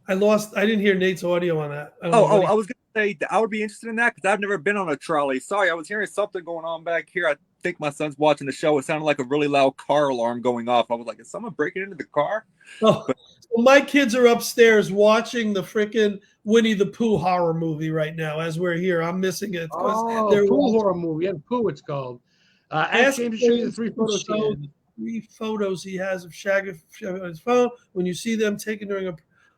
I didn't hear Nate's audio on that. I was going to say I would be interested in that because I've never been on a trolley. Sorry, I was hearing something going on back here. I think my son's watching the show. It sounded like a really loud car alarm going off. I was like, is someone breaking into the car? So my kids are upstairs watching the freaking Winnie the Pooh horror movie right now as we're here. I'm missing it. They're Pooh horror movie. Yeah, Pooh it's called. Ask James to show you the 3 photos he had. 3 photos he has of Shaggy on his phone. When you see them taken during a...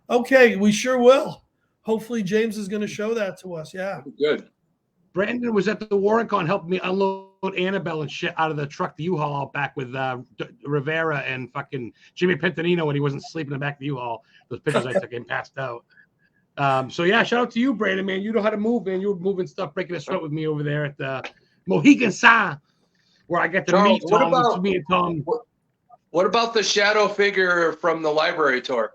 Okay, we sure will. Hopefully James is going to show that to us. Yeah. Good. Brandon was at the Warrencon helping me unload Annabelle and shit out of the truck, the U-Haul out back with Rivera and fucking Jimmy Pentanino when he wasn't sleeping in the back of the U-Haul. Those pictures I took him passed out. So yeah, shout out to you, Brandon, man. You know how to move, man. You were moving stuff, breaking a sweat with me over there at the Mohegan Sun, where I get to meet Tom. Me and Tom. What about the shadow figure from the library tour?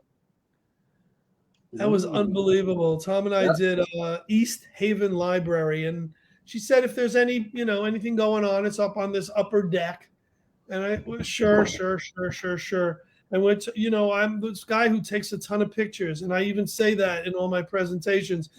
That was unbelievable. Tom and I did East Haven Library, and she said if there's anything going on, it's up on this upper deck. And I was sure. I went to, I'm this guy who takes a ton of pictures, and I even say that in all my presentations.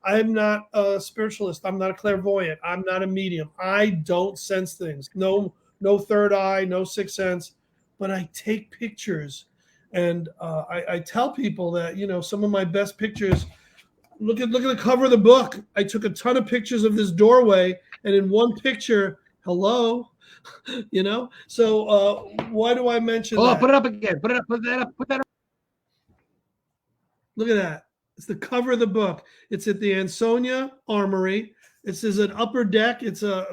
I'm not a spiritualist. I'm not a clairvoyant. I'm not a medium. I don't sense things. No third eye, no sixth sense, but I take pictures. And I tell people that, some of my best pictures, look at the cover of the book. I took a ton of pictures of this doorway, and in one picture, hello, You know. So why do I mention that? Put it up again. Put it up. Put that up. Put that up. Look at that. It's the cover of the book. It's at the Ansonia Armory. It says an upper deck. It's a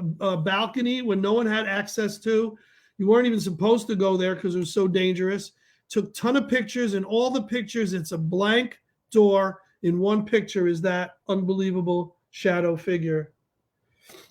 balcony when no one had access to. You weren't even supposed to go there because it was so dangerous. Took a ton of pictures, and all the pictures, it's a blank door. In one picture is that unbelievable shadow figure.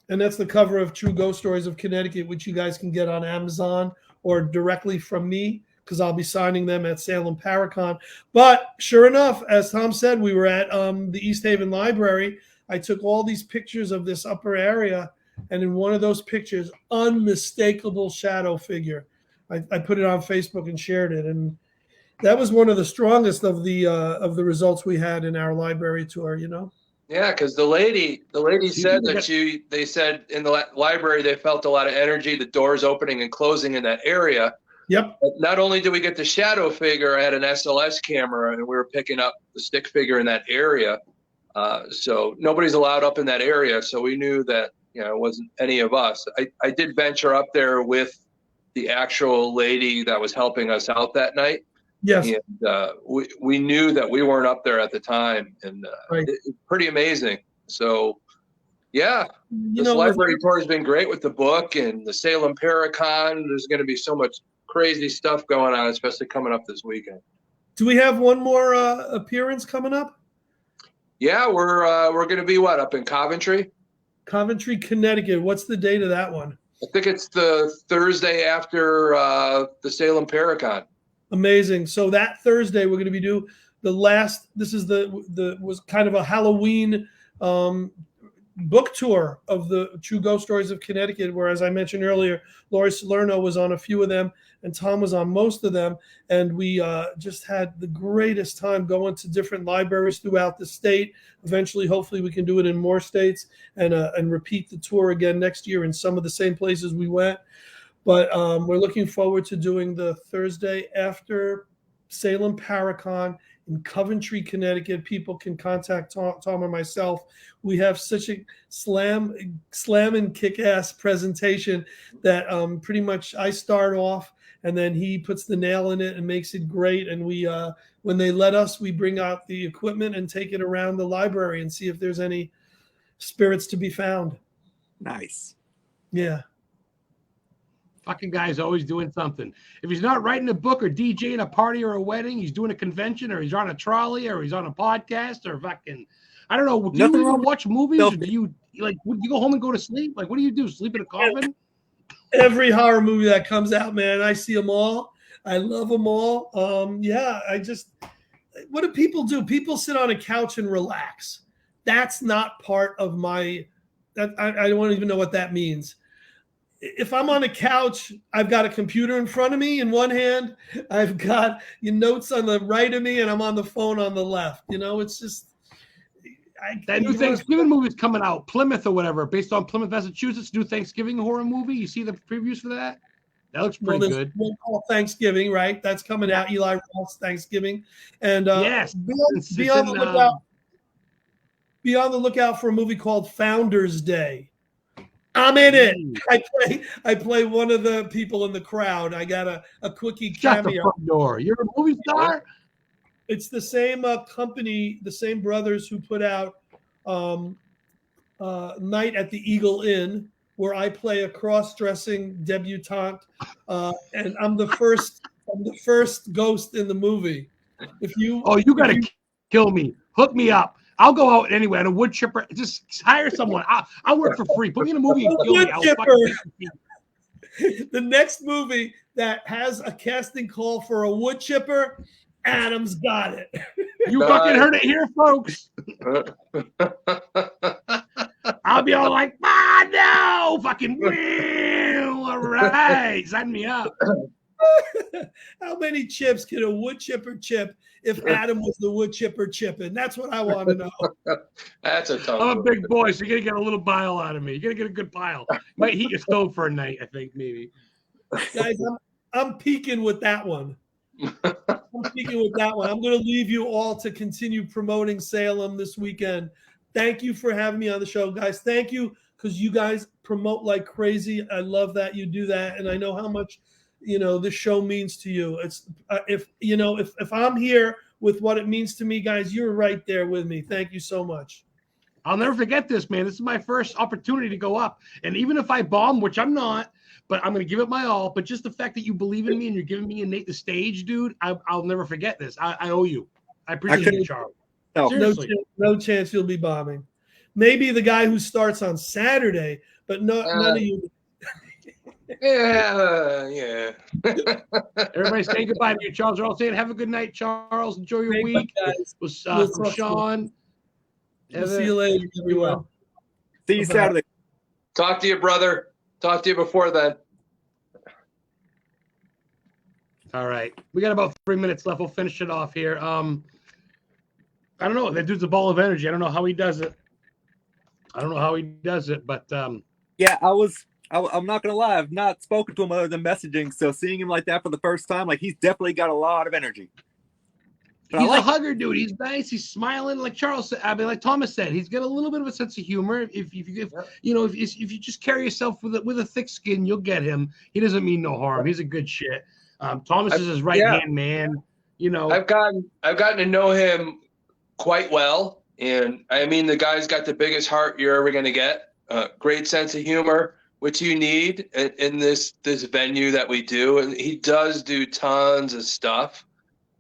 And that's the cover of True Ghost Stories of Connecticut, which you guys can get on Amazon or directly from me, because I'll be signing them at Salem Paracon. But sure enough, as Tom said, we were at the East Haven Library. I took all these pictures of this upper area, and in one of those pictures, unmistakable shadow figure. I put it on Facebook and shared it, and that was one of the strongest of the results we had in our library tour. You know. Yeah, because the lady said that they said in the library they felt a lot of energy, the doors opening and closing in that area. Yep. But not only did we get the shadow figure, I had an SLS camera, and we were picking up the stick figure in that area. So nobody's allowed up in that area, so we knew that it wasn't any of us. I did venture up there with the actual lady that was helping us out that night. Yes. And we knew that we weren't up there at the time, and right. It's pretty amazing. So, yeah, this library tour has been great with the book and the Salem Paracon. There's going to be so much crazy stuff going on, especially coming up this weekend. Do we have one more appearance coming up? Yeah, we're going to be up in Coventry? Coventry, Connecticut. What's the date of that one? I think it's the Thursday after the Salem Paracon. Amazing. So that Thursday we're going to be doing the last. This is was kind of a Halloween book tour of the True Ghost Stories of Connecticut, where, as I mentioned earlier, Laurie Salerno was on a few of them, and Tom was on most of them, and we just had the greatest time going to different libraries throughout the state. Eventually, hopefully, we can do it in more states and repeat the tour again next year in some of the same places we went. But we're looking forward to doing the Thursday after Salem Paracon in Coventry, Connecticut. People can contact Tom or myself. We have such a slam and kick-ass presentation that pretty much I start off, and then he puts the nail in it and makes it great. And we, when they let us, we bring out the equipment and take it around the library and see if there's any spirits to be found. Nice. Yeah. Fucking guy's always doing something. If he's not writing a book or DJing a party or a wedding, he's doing a convention, or he's on a trolley, or he's on a podcast, or fucking, I don't know. Do you even watch movies? Or do you would you go home and go to sleep? Like, what do you do? Sleep in a coffin? Every horror movie that comes out, man, I see them all. I love them all. What do people do? People sit on a couch and relax. That's not part of my. I don't even know what that means. If I'm on a couch, I've got a computer in front of me in one hand. I've got your notes on the right of me, and I'm on the phone on the left. It's just that new Thanksgiving movie's coming out, Plymouth or whatever, based on Plymouth, Massachusetts. New Thanksgiving horror movie. You see the previews for that? That looks pretty good. One called Thanksgiving, right? That's coming out. Eli Roth's Thanksgiving, and yes, be on the lookout for a movie called Founders Day. I'm in it. I play one of the people in the crowd. I got a quickie cameo. Shut the front door. You're a movie star? It's the same company, the same brothers who put out Night at the Eagle Inn, where I play a cross-dressing debutante, and I'm the first ghost in the movie. You gotta kill me. Hook me up. I'll go out anyway on a wood chipper. Just hire someone. I'll work for free. Put me in a movie and kill me. The next movie that has a casting call for a wood chipper, Adam's got it. You fucking heard it here, folks. I'll be all like, no, fucking will. All right, sign me up. How many chips can a wood chipper chip if Adam was the wood chipper chipping? That's what I want to know. That's a tough. I'm a big boy, so you're gonna get a little pile out of me. You're gonna get a good pile. Might heat your stove for a night, I think, maybe. Guys, I'm peaking with that one. I'm going to leave you all to continue promoting Salem this weekend. Thank you for having me on the show, guys. Thank you, because you guys promote like crazy. I love that you do that, and I know how much this show means to you. It's if I'm here with what it means to me, guys, you're right there with me. Thank you so much. I'll never forget this, man. This is my first opportunity to go up, and even if I bomb, which I'm not, but I'm going to give it my all. But just the fact that you believe in me and you're giving me and Nate the stage, dude, I'll never forget this. I owe you. I appreciate you, Charles. Seriously. No chance you'll be bombing. Maybe the guy who starts on Saturday, but none of you. Yeah. Everybody's saying goodbye to you, Charles. They're all saying, have a good night, Charles. Enjoy your week. Guys. With Sean. We'll see you later, everyone. See you Saturday. Talk to you, brother. Talk to you before then. All right. We got about 3 minutes left. We'll finish it off here. I don't know. That dude's a ball of energy. I don't know how he does it. But yeah, I'm not gonna lie, I've not spoken to him other than messaging. So seeing him like that for the first time, like he's definitely got a lot of energy. But he's a hugger, dude. He's nice. He's smiling, like Charles said. I mean, like Thomas said, he's got a little bit of a sense of humor. If you just carry yourself with a thick skin, you'll get him. He doesn't mean no harm. He's a good shit. Thomas is his right hand man. I've gotten to know him quite well, and I mean, the guy's got the biggest heart you're ever gonna get. Great sense of humor, which you need in this venue that we do, and he does do tons of stuff.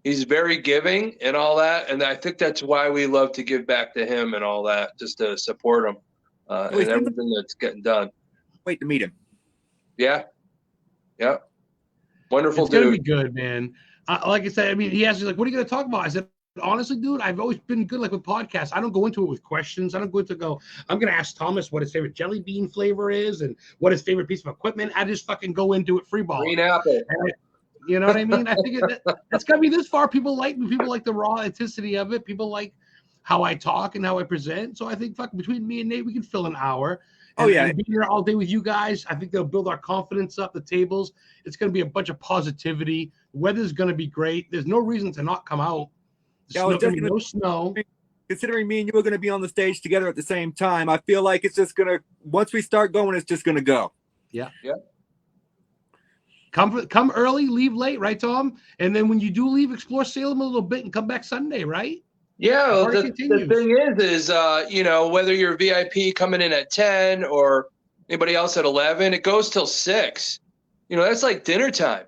He's very giving and all that, and I think that's why we love to give back to him and all that, just to support him and everything that's getting done. Wait to meet him. Yeah. Wonderful it's dude. It's gonna be good, man. Like I said, I mean, he asked me like, "What are you gonna talk about?" I said, honestly, dude, I've always been good, like with podcasts. I don't go into it with questions. I don't go into I'm going to ask Thomas what his favorite jelly bean flavor is and what his favorite piece of equipment. I just fucking go into it free ball. Green apple. You know what I mean? I think that's got to be this far. People like me. People like the raw authenticity of it. People like how I talk and how I present. So I think between me and Nate, we can fill an hour. And being here all day with you guys, I think they'll build our confidence up, the tables. It's going to be a bunch of positivity. The weather's going to be great. There's no reason to not come out. No snow. Considering me and you are going to be on the stage together at the same time, I feel like it's just going to, once we start going, it's just going to go. Yeah. Come early, leave late, right, Tom? And then when you do leave, explore Salem a little bit and come back Sunday, right? Yeah. The thing is, whether you're VIP coming in at 10 or anybody else at 11, it goes till 6. That's like dinner time.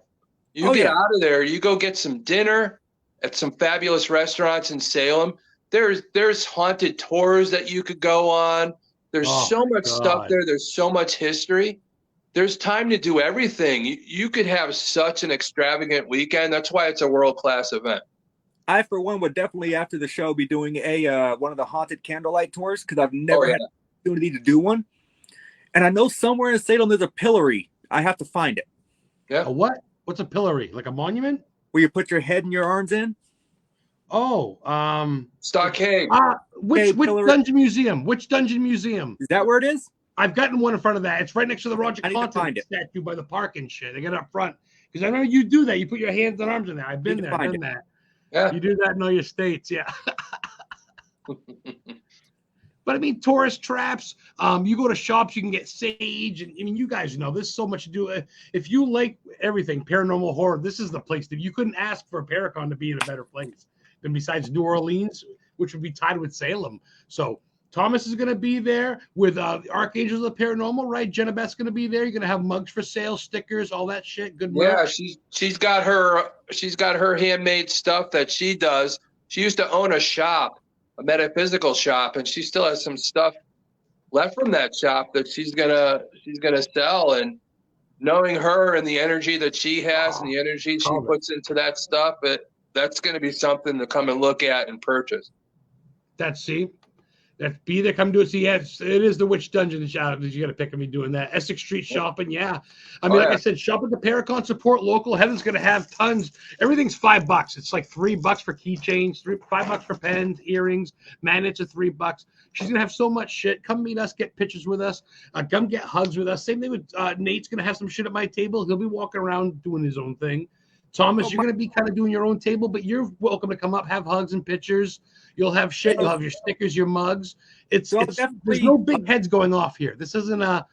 You get out of there, you go get some dinner at some fabulous restaurants in Salem. There's haunted tours that you could go on. There's so much stuff there. There's so much history. There's time to do everything. You could have such an extravagant weekend. That's why it's a world-class event. I, for one, would definitely after the show be doing one of the haunted candlelight tours because I've never had the opportunity to do one. And I know somewhere in Salem there's a pillory. I have to find it. Yeah. A what? What's a pillory? Like a monument? Where you put your head and your arms in? Oh, Stockade. Which dungeon museum? Which dungeon museum? Is that where it is? I've gotten one in front of that. It's right next to the Roger Clontz statue by the park and shit. They got it up front. Because I know you do that. You put your hands and arms in there. I've been there. I've done that. Yeah. You do that in all your states, yeah. But I mean, tourist traps. You go to shops, you can get sage, and I mean, you guys know there's so much to do. If you like everything paranormal horror, this is the place. You couldn't ask for a Paracon to be in a better place than besides New Orleans, which would be tied with Salem. So Thomas is going to be there with Archangels of the Paranormal, right? Jenna Beth's going to be there. You're going to have mugs for sale, stickers, all that shit. Good work. Yeah, she's got her handmade stuff that she does. She used to own a shop, a metaphysical shop, and she still has some stuff left from that shop that she's gonna sell. And knowing her and the energy that she has and the energy she puts into that stuff, that's going to be something to come and look at and purchase. Be there, come do it. See, it is the Witch Dungeon that you got to pick on me doing that. Essex Street shopping, yeah. I mean, like I said, shop at the Paracon, support local. Heather's going to have tons. Everything's $5. It's like $3 for keychains, $5 for pens, earrings, magnets are $3. She's going to have so much shit. Come meet us, get pictures with us, come get hugs with us. Same thing with Nate's going to have some shit at my table. He'll be walking around doing his own thing. Thomas, you're going to be kind of doing your own table, but you're welcome to come up, have hugs and pictures. You'll have shit. You'll have your stickers, your mugs. There's no big heads going off here. This isn't a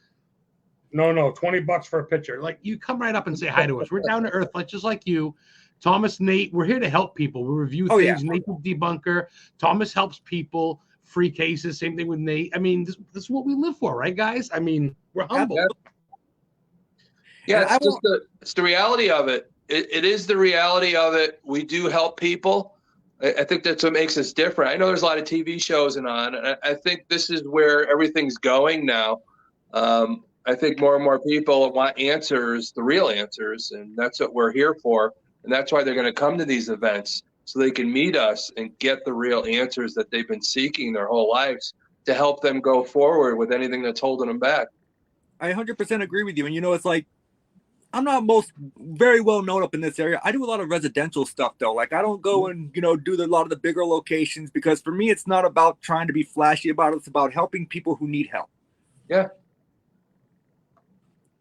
no, $20 for a picture. Like, you come right up and say hi to us. We're down to earth, like just like you. Thomas, Nate, we're here to help people. We review things. Yeah. Nate's a debunker. Thomas helps people. Free cases. Same thing with Nate. I mean, this is what we live for, right, guys? I mean, we're humble. Yeah, it's the reality of it. It is the reality of it. We do help people. I think that's what makes us different. I know there's a lot of TV shows and I think this is where everything's going now. I think more and more people want answers, the real answers, and that's what we're here for. And that's why they're going to come to these events, so they can meet us and get the real answers that they've been seeking their whole lives to help them go forward with anything that's holding them back. I 100% agree with you. And, it's like, I'm not very well known up in this area. I do a lot of residential stuff, though. Like, I don't go and, do a lot of the bigger locations, because for me, it's not about trying to be flashy about it. It's about helping people who need help. Yeah.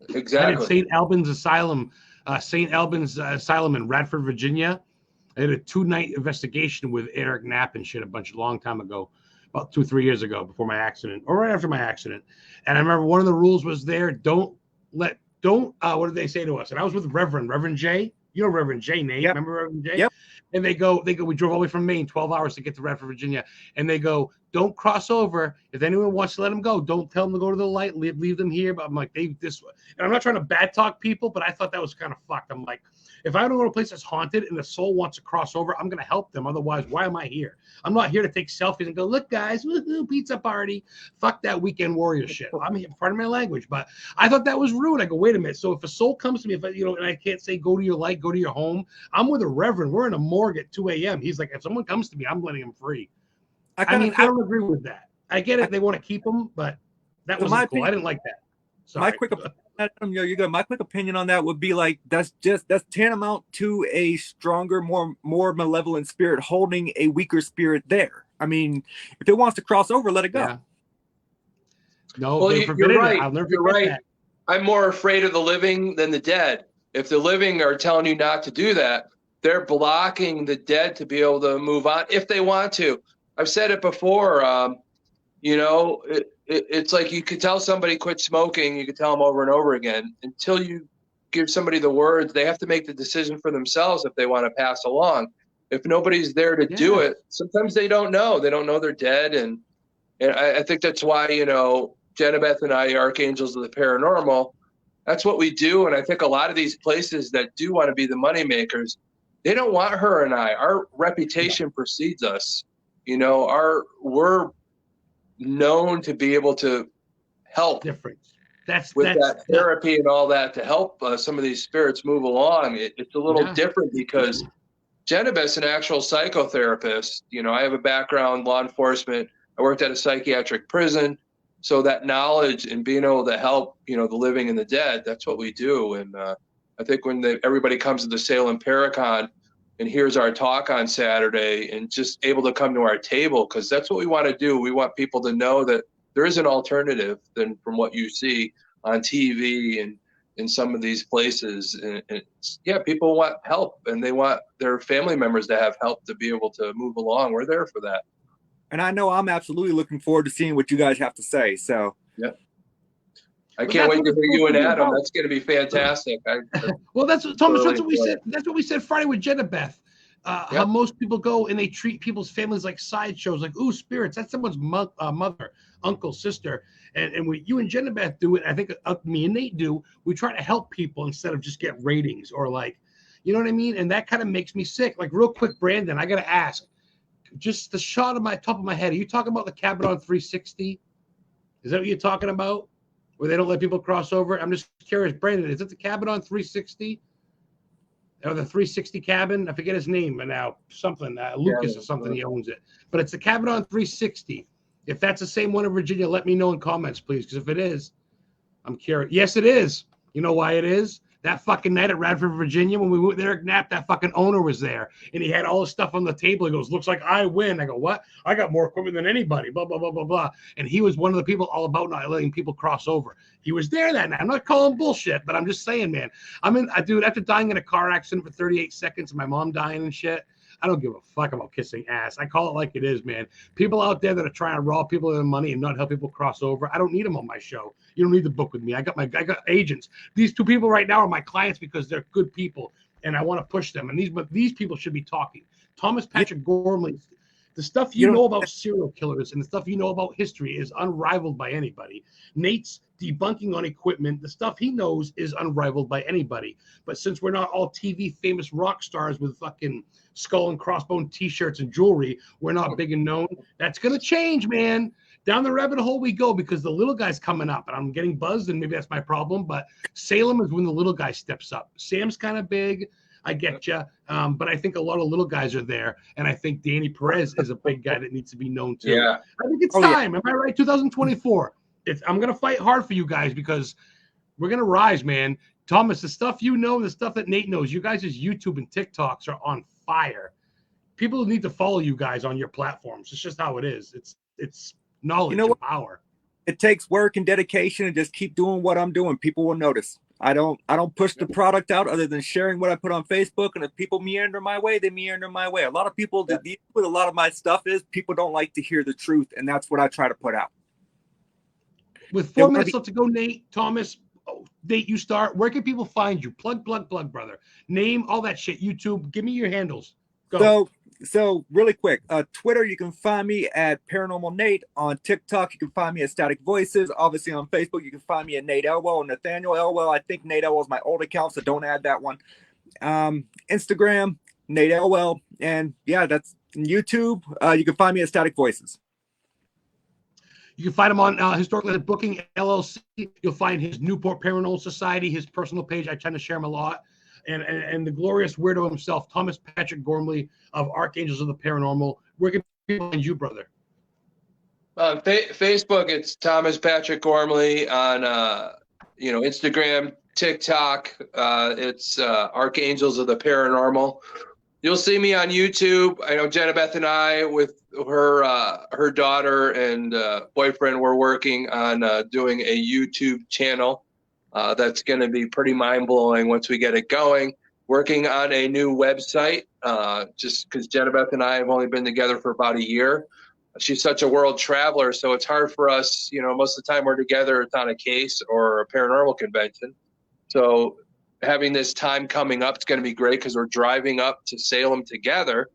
Exactly. I did St. Albans Asylum in Radford, Virginia. I did a 2-night investigation with Eric Knapp and shit a long time ago, about 2-3 years ago, before my accident or right after my accident. And I remember one of the rules was there: what did they say to us? And I was with Reverend Jay. You know Reverend Jay, Nate. Yep. Remember Reverend Jay? Yep. And we drove all the way from Maine, 12 hours to get to Radford, Virginia. And they go, don't cross over. If anyone wants to let them go, don't tell them to go to the light. Leave them here. But I'm like, and I'm not trying to bad talk people, but I thought that was kind of fucked. I'm like, if I don't go to a place that's haunted and the soul wants to cross over, I'm going to help them. Otherwise, why am I here? I'm not here to take selfies and go, look, guys, woo-hoo, pizza party. Fuck that weekend warrior shit. I'm here, pardon my language, but I thought that was rude. I go, wait a minute. So if a soul comes to me, and I can't say go to your light, go to your home. I'm with a reverend. We're in a morgue at 2 a.m. He's like, if someone comes to me, I'm letting him free. I don't agree with that. I get it. They want to keep him, but that wasn't cool. I didn't like that. Sorry. You're good. My quick opinion on that would be like, that's tantamount to a stronger, more malevolent spirit holding a weaker spirit there. I mean, if it wants to cross over, let it go. Yeah. No, well, you're right. I'll never you're right. That. I'm more afraid of the living than the dead. If the living are telling you not to do that, they're blocking the dead to be able to move on if they want to. I've said it before. It's like you could tell somebody quit smoking. You could tell them over and over again. Until you give somebody the words, they have to make the decision for themselves if they want to pass along. If nobody's there to do it, sometimes they don't know. They don't know they're dead. And I think that's why, Jenna-Beth and I, Archangels of the Paranormal, that's what we do. And I think a lot of these places that do want to be the money makers, they don't want her and I. Our reputation precedes us. We're known to be able to help that therapy and all that to help some of these spirits move along. It's a little different because Jenna-Beth's an actual psychotherapist. I have a background in law enforcement. I worked at a psychiatric prison. So that knowledge and being able to help, the living and the dead, that's what we do. And I think when everybody comes to the Salem Paracon and hears our talk on Saturday and just able to come to our table, because that's what we want to do. We want people to know that there is an alternative than from what you see on TV and in some of these places. And people want help and they want their family members to have help to be able to move along. We're there for that. And I know I'm absolutely looking forward to seeing what you guys have to say. So, I can't wait to hear you and Adam. That's going to be fantastic. Well, that's what we said. That's what we said Friday with Jenna-Beth. How most people go and they treat people's families like sideshows, like, ooh, spirits. That's someone's mother, uncle, sister. And what you and Jenna-Beth do, and I think me and Nate do, we try to help people instead of just get ratings or like, you know what I mean? And that kind of makes me sick. Like, real quick, Brandon, I got to ask, just the shot of my top of my head. Are you talking about the cabin on 360? Is that what you're talking about? Where they don't let people cross over? I'm just curious, Brandon, is it the cabin on 360? Or the 360 cabin? I forget his name now. Something, Lucas or something, he owns it. But it's the cabin on 360. If that's the same one in Virginia, let me know in comments, please. Because if it is, I'm curious. Yes, it is. You know why it is? That fucking night at Radford, Virginia, when we went with Eric Knapp, that fucking owner was there, and he had all the stuff on the table. He goes, "Looks like I win." I go, "What? I got more equipment than anybody." Blah blah blah blah blah. And he was one of the people all about not letting people cross over. He was there that night. I'm not calling bullshit, but I'm just saying, man. Dude, after dying in a car accident for 38 seconds, and my mom dying and shit, I don't give a fuck about kissing ass. I call it like it is, man. People out there that are trying to rob people of their money and not help people cross over, I don't need them on my show. You don't need to book with me. I got agents. These two people right now are my clients because they're good people, and I want to push them. And these people should be talking. Thomas Patrick Gormley, the stuff you know about serial killers and the stuff you know about history is unrivaled by anybody. Nate's debunking on equipment, the stuff he knows is unrivaled by anybody. But since we're not all TV famous rock stars with fucking skull and crossbone t-shirts and jewelry, we're not big and known. That's going to change, man. Down the rabbit hole we go because the little guy's coming up, and I'm getting buzzed, and maybe that's my problem. But Salem is when the little guy steps up. Sam's kind of big. I get you. But I think a lot of little guys are there. And I think Danny Perez is a big guy that needs to be known too. Yeah. I think it's time. Am I right? 2024. I'm going to fight hard for you guys because we're going to rise, man. Thomas, the stuff you know, the stuff that Nate knows, you guys' YouTube and TikToks are on fire. People need to follow you guys on your platforms. It's just how it is. It's knowledge and power. It takes work and dedication, and just keep doing what I'm doing. People will notice. I don't push the product out other than sharing what I put on Facebook. And if people meander my way, they meander my way. A lot of people, with a lot of my stuff is people don't like to hear the truth. And that's what I try to put out. With 4 minutes left to go, Nate, Thomas, Nate, you start. Where can people find you? Plug, brother. Name, all that shit. YouTube. Give me your handles. Go. So really quick, Twitter, you can find me at Paranormal Nate. On TikTok, you can find me at Static Voices. Obviously on Facebook, you can find me at Nate Elwell, Nathaniel Elwell. I think Nate Elwell is my old account, so don't add that one. Instagram, Nate Elwell. And yeah, that's YouTube. You can find me at Static Voices. You can find him on Historically Booking LLC. You'll find his Newport Paranormal Society, his personal page. I tend to share him a lot. And the glorious weirdo himself, Thomas Patrick Gormley of Archangels of the Paranormal. Where can people find you, brother? Facebook, it's Thomas Patrick Gormley. On Instagram, TikTok, it's Archangels of the Paranormal. You'll see me on YouTube. I know Jenna Beth and I, with her daughter and boyfriend, we're working on doing a YouTube channel. That's going to be pretty mind-blowing once we get it going. Working on a new website, just because Jenna Beth and I have only been together for about a year. She's such a world traveler, so it's hard for us. Most of the time we're together, it's on a case or a paranormal convention. So having this time coming up, it's going to be great because we're driving up to Salem together.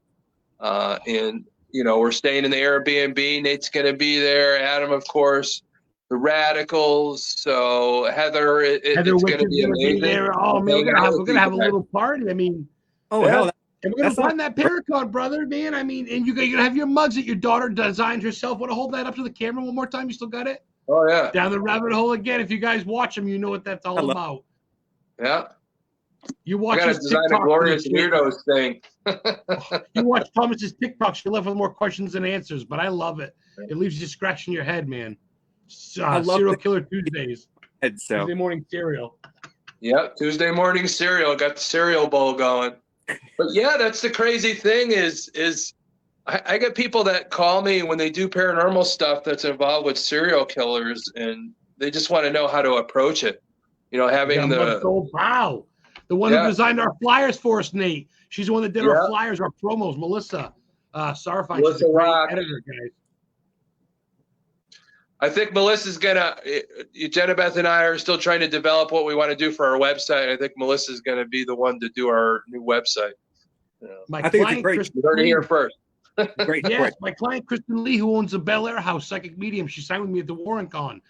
And, we're staying in the Airbnb. Nate's going to be there. Adam, of course. The Radicals. So Heather, it's going to be amazing. Oh man, we're gonna have a little party. I mean, hell, and we're gonna find that Paracon, brother, man. I mean, and you're gonna have your mugs that your daughter designed herself. Want to hold that up to the camera one more time? You still got it? Oh yeah. Down the rabbit hole again. If you guys watch them, you know what that's all about. Yeah. You watch his TikTok. A glorious weirdos thing. You watch Thomas's TikToks. You're left with more questions than answers, but I love it. It leaves you scratching your head, man. Serial Killer Tuesdays. Tuesday morning cereal. Yep, Tuesday morning cereal. Got the cereal bowl going. But yeah, that's the crazy thing is I get people that call me when they do paranormal stuff that's involved with serial killers, and they just want to know how to approach it. Having the one who designed our flyers for us, Nate. She's the one that did our flyers, our promos. Melissa Sarfine. She's a great editor, guys. I think Melissa's Jenna Beth and I are still trying to develop what we want to do for our website. I think Melissa's going to be the one to do our new website. I think it's great. You heard it here first. Great. Yes, my client, Kristen Lee, who owns the Bel Air House, Psychic Medium. She signed with me at the Warren Con.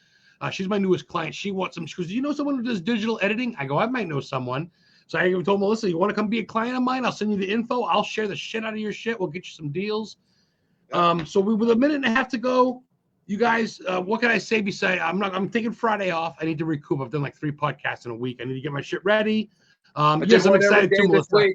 She's my newest client. She wants some. She goes, do you know someone who does digital editing? I go, I might know someone. So I told Melissa, you want to come be a client of mine? I'll send you the info. I'll share the shit out of your shit. We'll get you some deals. So with a minute and a half to go, you guys, what can I say besides I'm taking Friday off. I need to recoup. I've done like 3 podcasts in a week. I need to get my shit ready. Yes, I'm excited too, Melissa.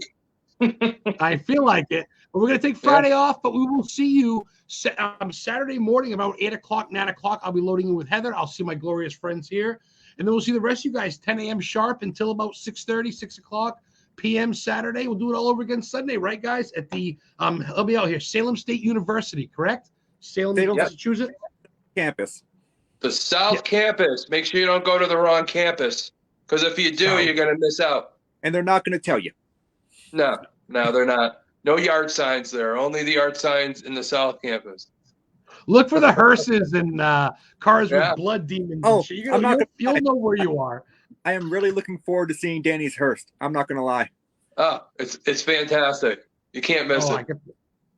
I feel like it. But we're going to take Friday off, but we will see you Saturday morning about 8 o'clock, 9 o'clock. I'll be loading in with Heather. I'll see my glorious friends here. And then we'll see the rest of you guys 10 a.m. sharp until about 6:30, 6 o'clock p.m. Saturday. We'll do it all over again Sunday, right, guys? At the I'll be out here, Salem State University, correct? Salem, Massachusetts campus. The South Campus. Make sure you don't go to the wrong campus, because if you do, you're going to miss out. And they're not going to tell you. No, they're not. No yard signs there. Only the yard signs in the South Campus. Look for the hearses and cars with blood demons. Oh, and you'll know where you are. I am really looking forward to seeing Danny's hearse. I'm not going to lie. Oh, it's fantastic. You can't miss it.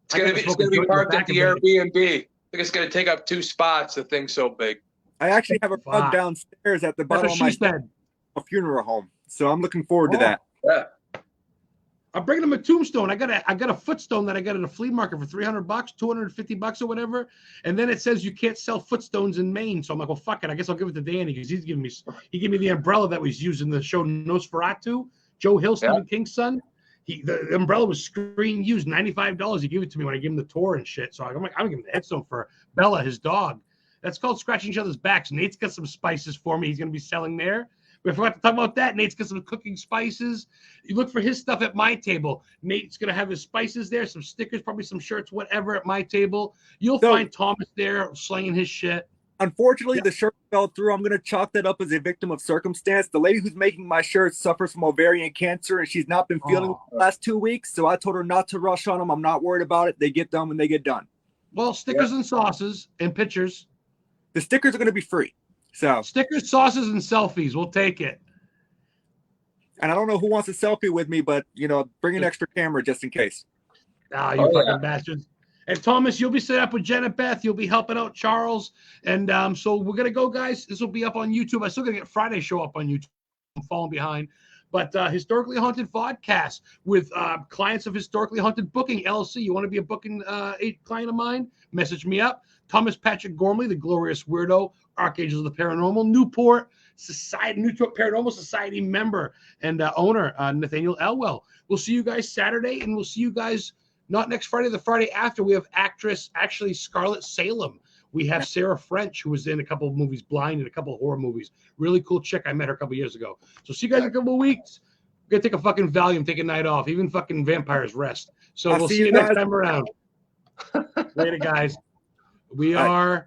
It's going to be parked at the Airbnb. I think it's going to take up 2 spots. The thing's so big. I actually have a rug downstairs at the bottom of my funeral home, so I'm looking forward to that. Yeah. I'm bringing him a tombstone. I got a footstone that I got at a flea market for $300, $250 or whatever. And then it says you can't sell footstones in Maine. So I'm like, well, fuck it. I guess I'll give it to Danny because he gave me the umbrella that was used in the show Nosferatu. Joe Hill, Stephen King's son. The umbrella was screen used, $95. He gave it to me when I gave him the tour and shit. So I'm like, I'm gonna give him the headstone for Bella, his dog. That's called scratching each other's backs. Nate's got some spices for me. He's gonna be selling there. We forgot to talk about that. Nate's got some cooking spices. You look for his stuff at my table. Nate's going to have his spices there, some stickers, probably some shirts, whatever at my table. You'll find Thomas there slinging his shit. Unfortunately, the shirt fell through. I'm going to chalk that up as a victim of circumstance. The lady who's making my shirt suffers from ovarian cancer, and she's not been feeling it the last 2 weeks. So I told her not to rush on them. I'm not worried about it. They get done when they get done. Well, stickers and sauces and pictures. The stickers are going to be free. So stickers, sauces, and selfies. We'll take it. And I don't know who wants a selfie with me, but bring an extra camera just in case. You fucking bastards. And Thomas, you'll be set up with Jenna Beth. You'll be helping out Charles. And so we're gonna go, guys. This will be up on YouTube. I still gotta get Friday show up on YouTube. I'm falling behind. But Historically Haunted VODCAST with clients of Historically Haunted Booking LLC. You want to be a booking client of mine? Message me up. Thomas Patrick Gormley, the Glorious Weirdo, Archangels of the Paranormal, Newport Paranormal Society member and owner, Nathaniel Elwell. We'll see you guys Saturday, and we'll see you guys not next Friday, the Friday after. We have actress, Scarlett Salem. We have Sarah French, who was in a couple of movies, Blind, and a couple of horror movies. Really cool chick. I met her a couple of years ago. So see you guys in a couple of weeks. We're going to take a fucking Valium, take a night off. Even fucking vampires rest. So we'll see you next time around. Later, guys. We are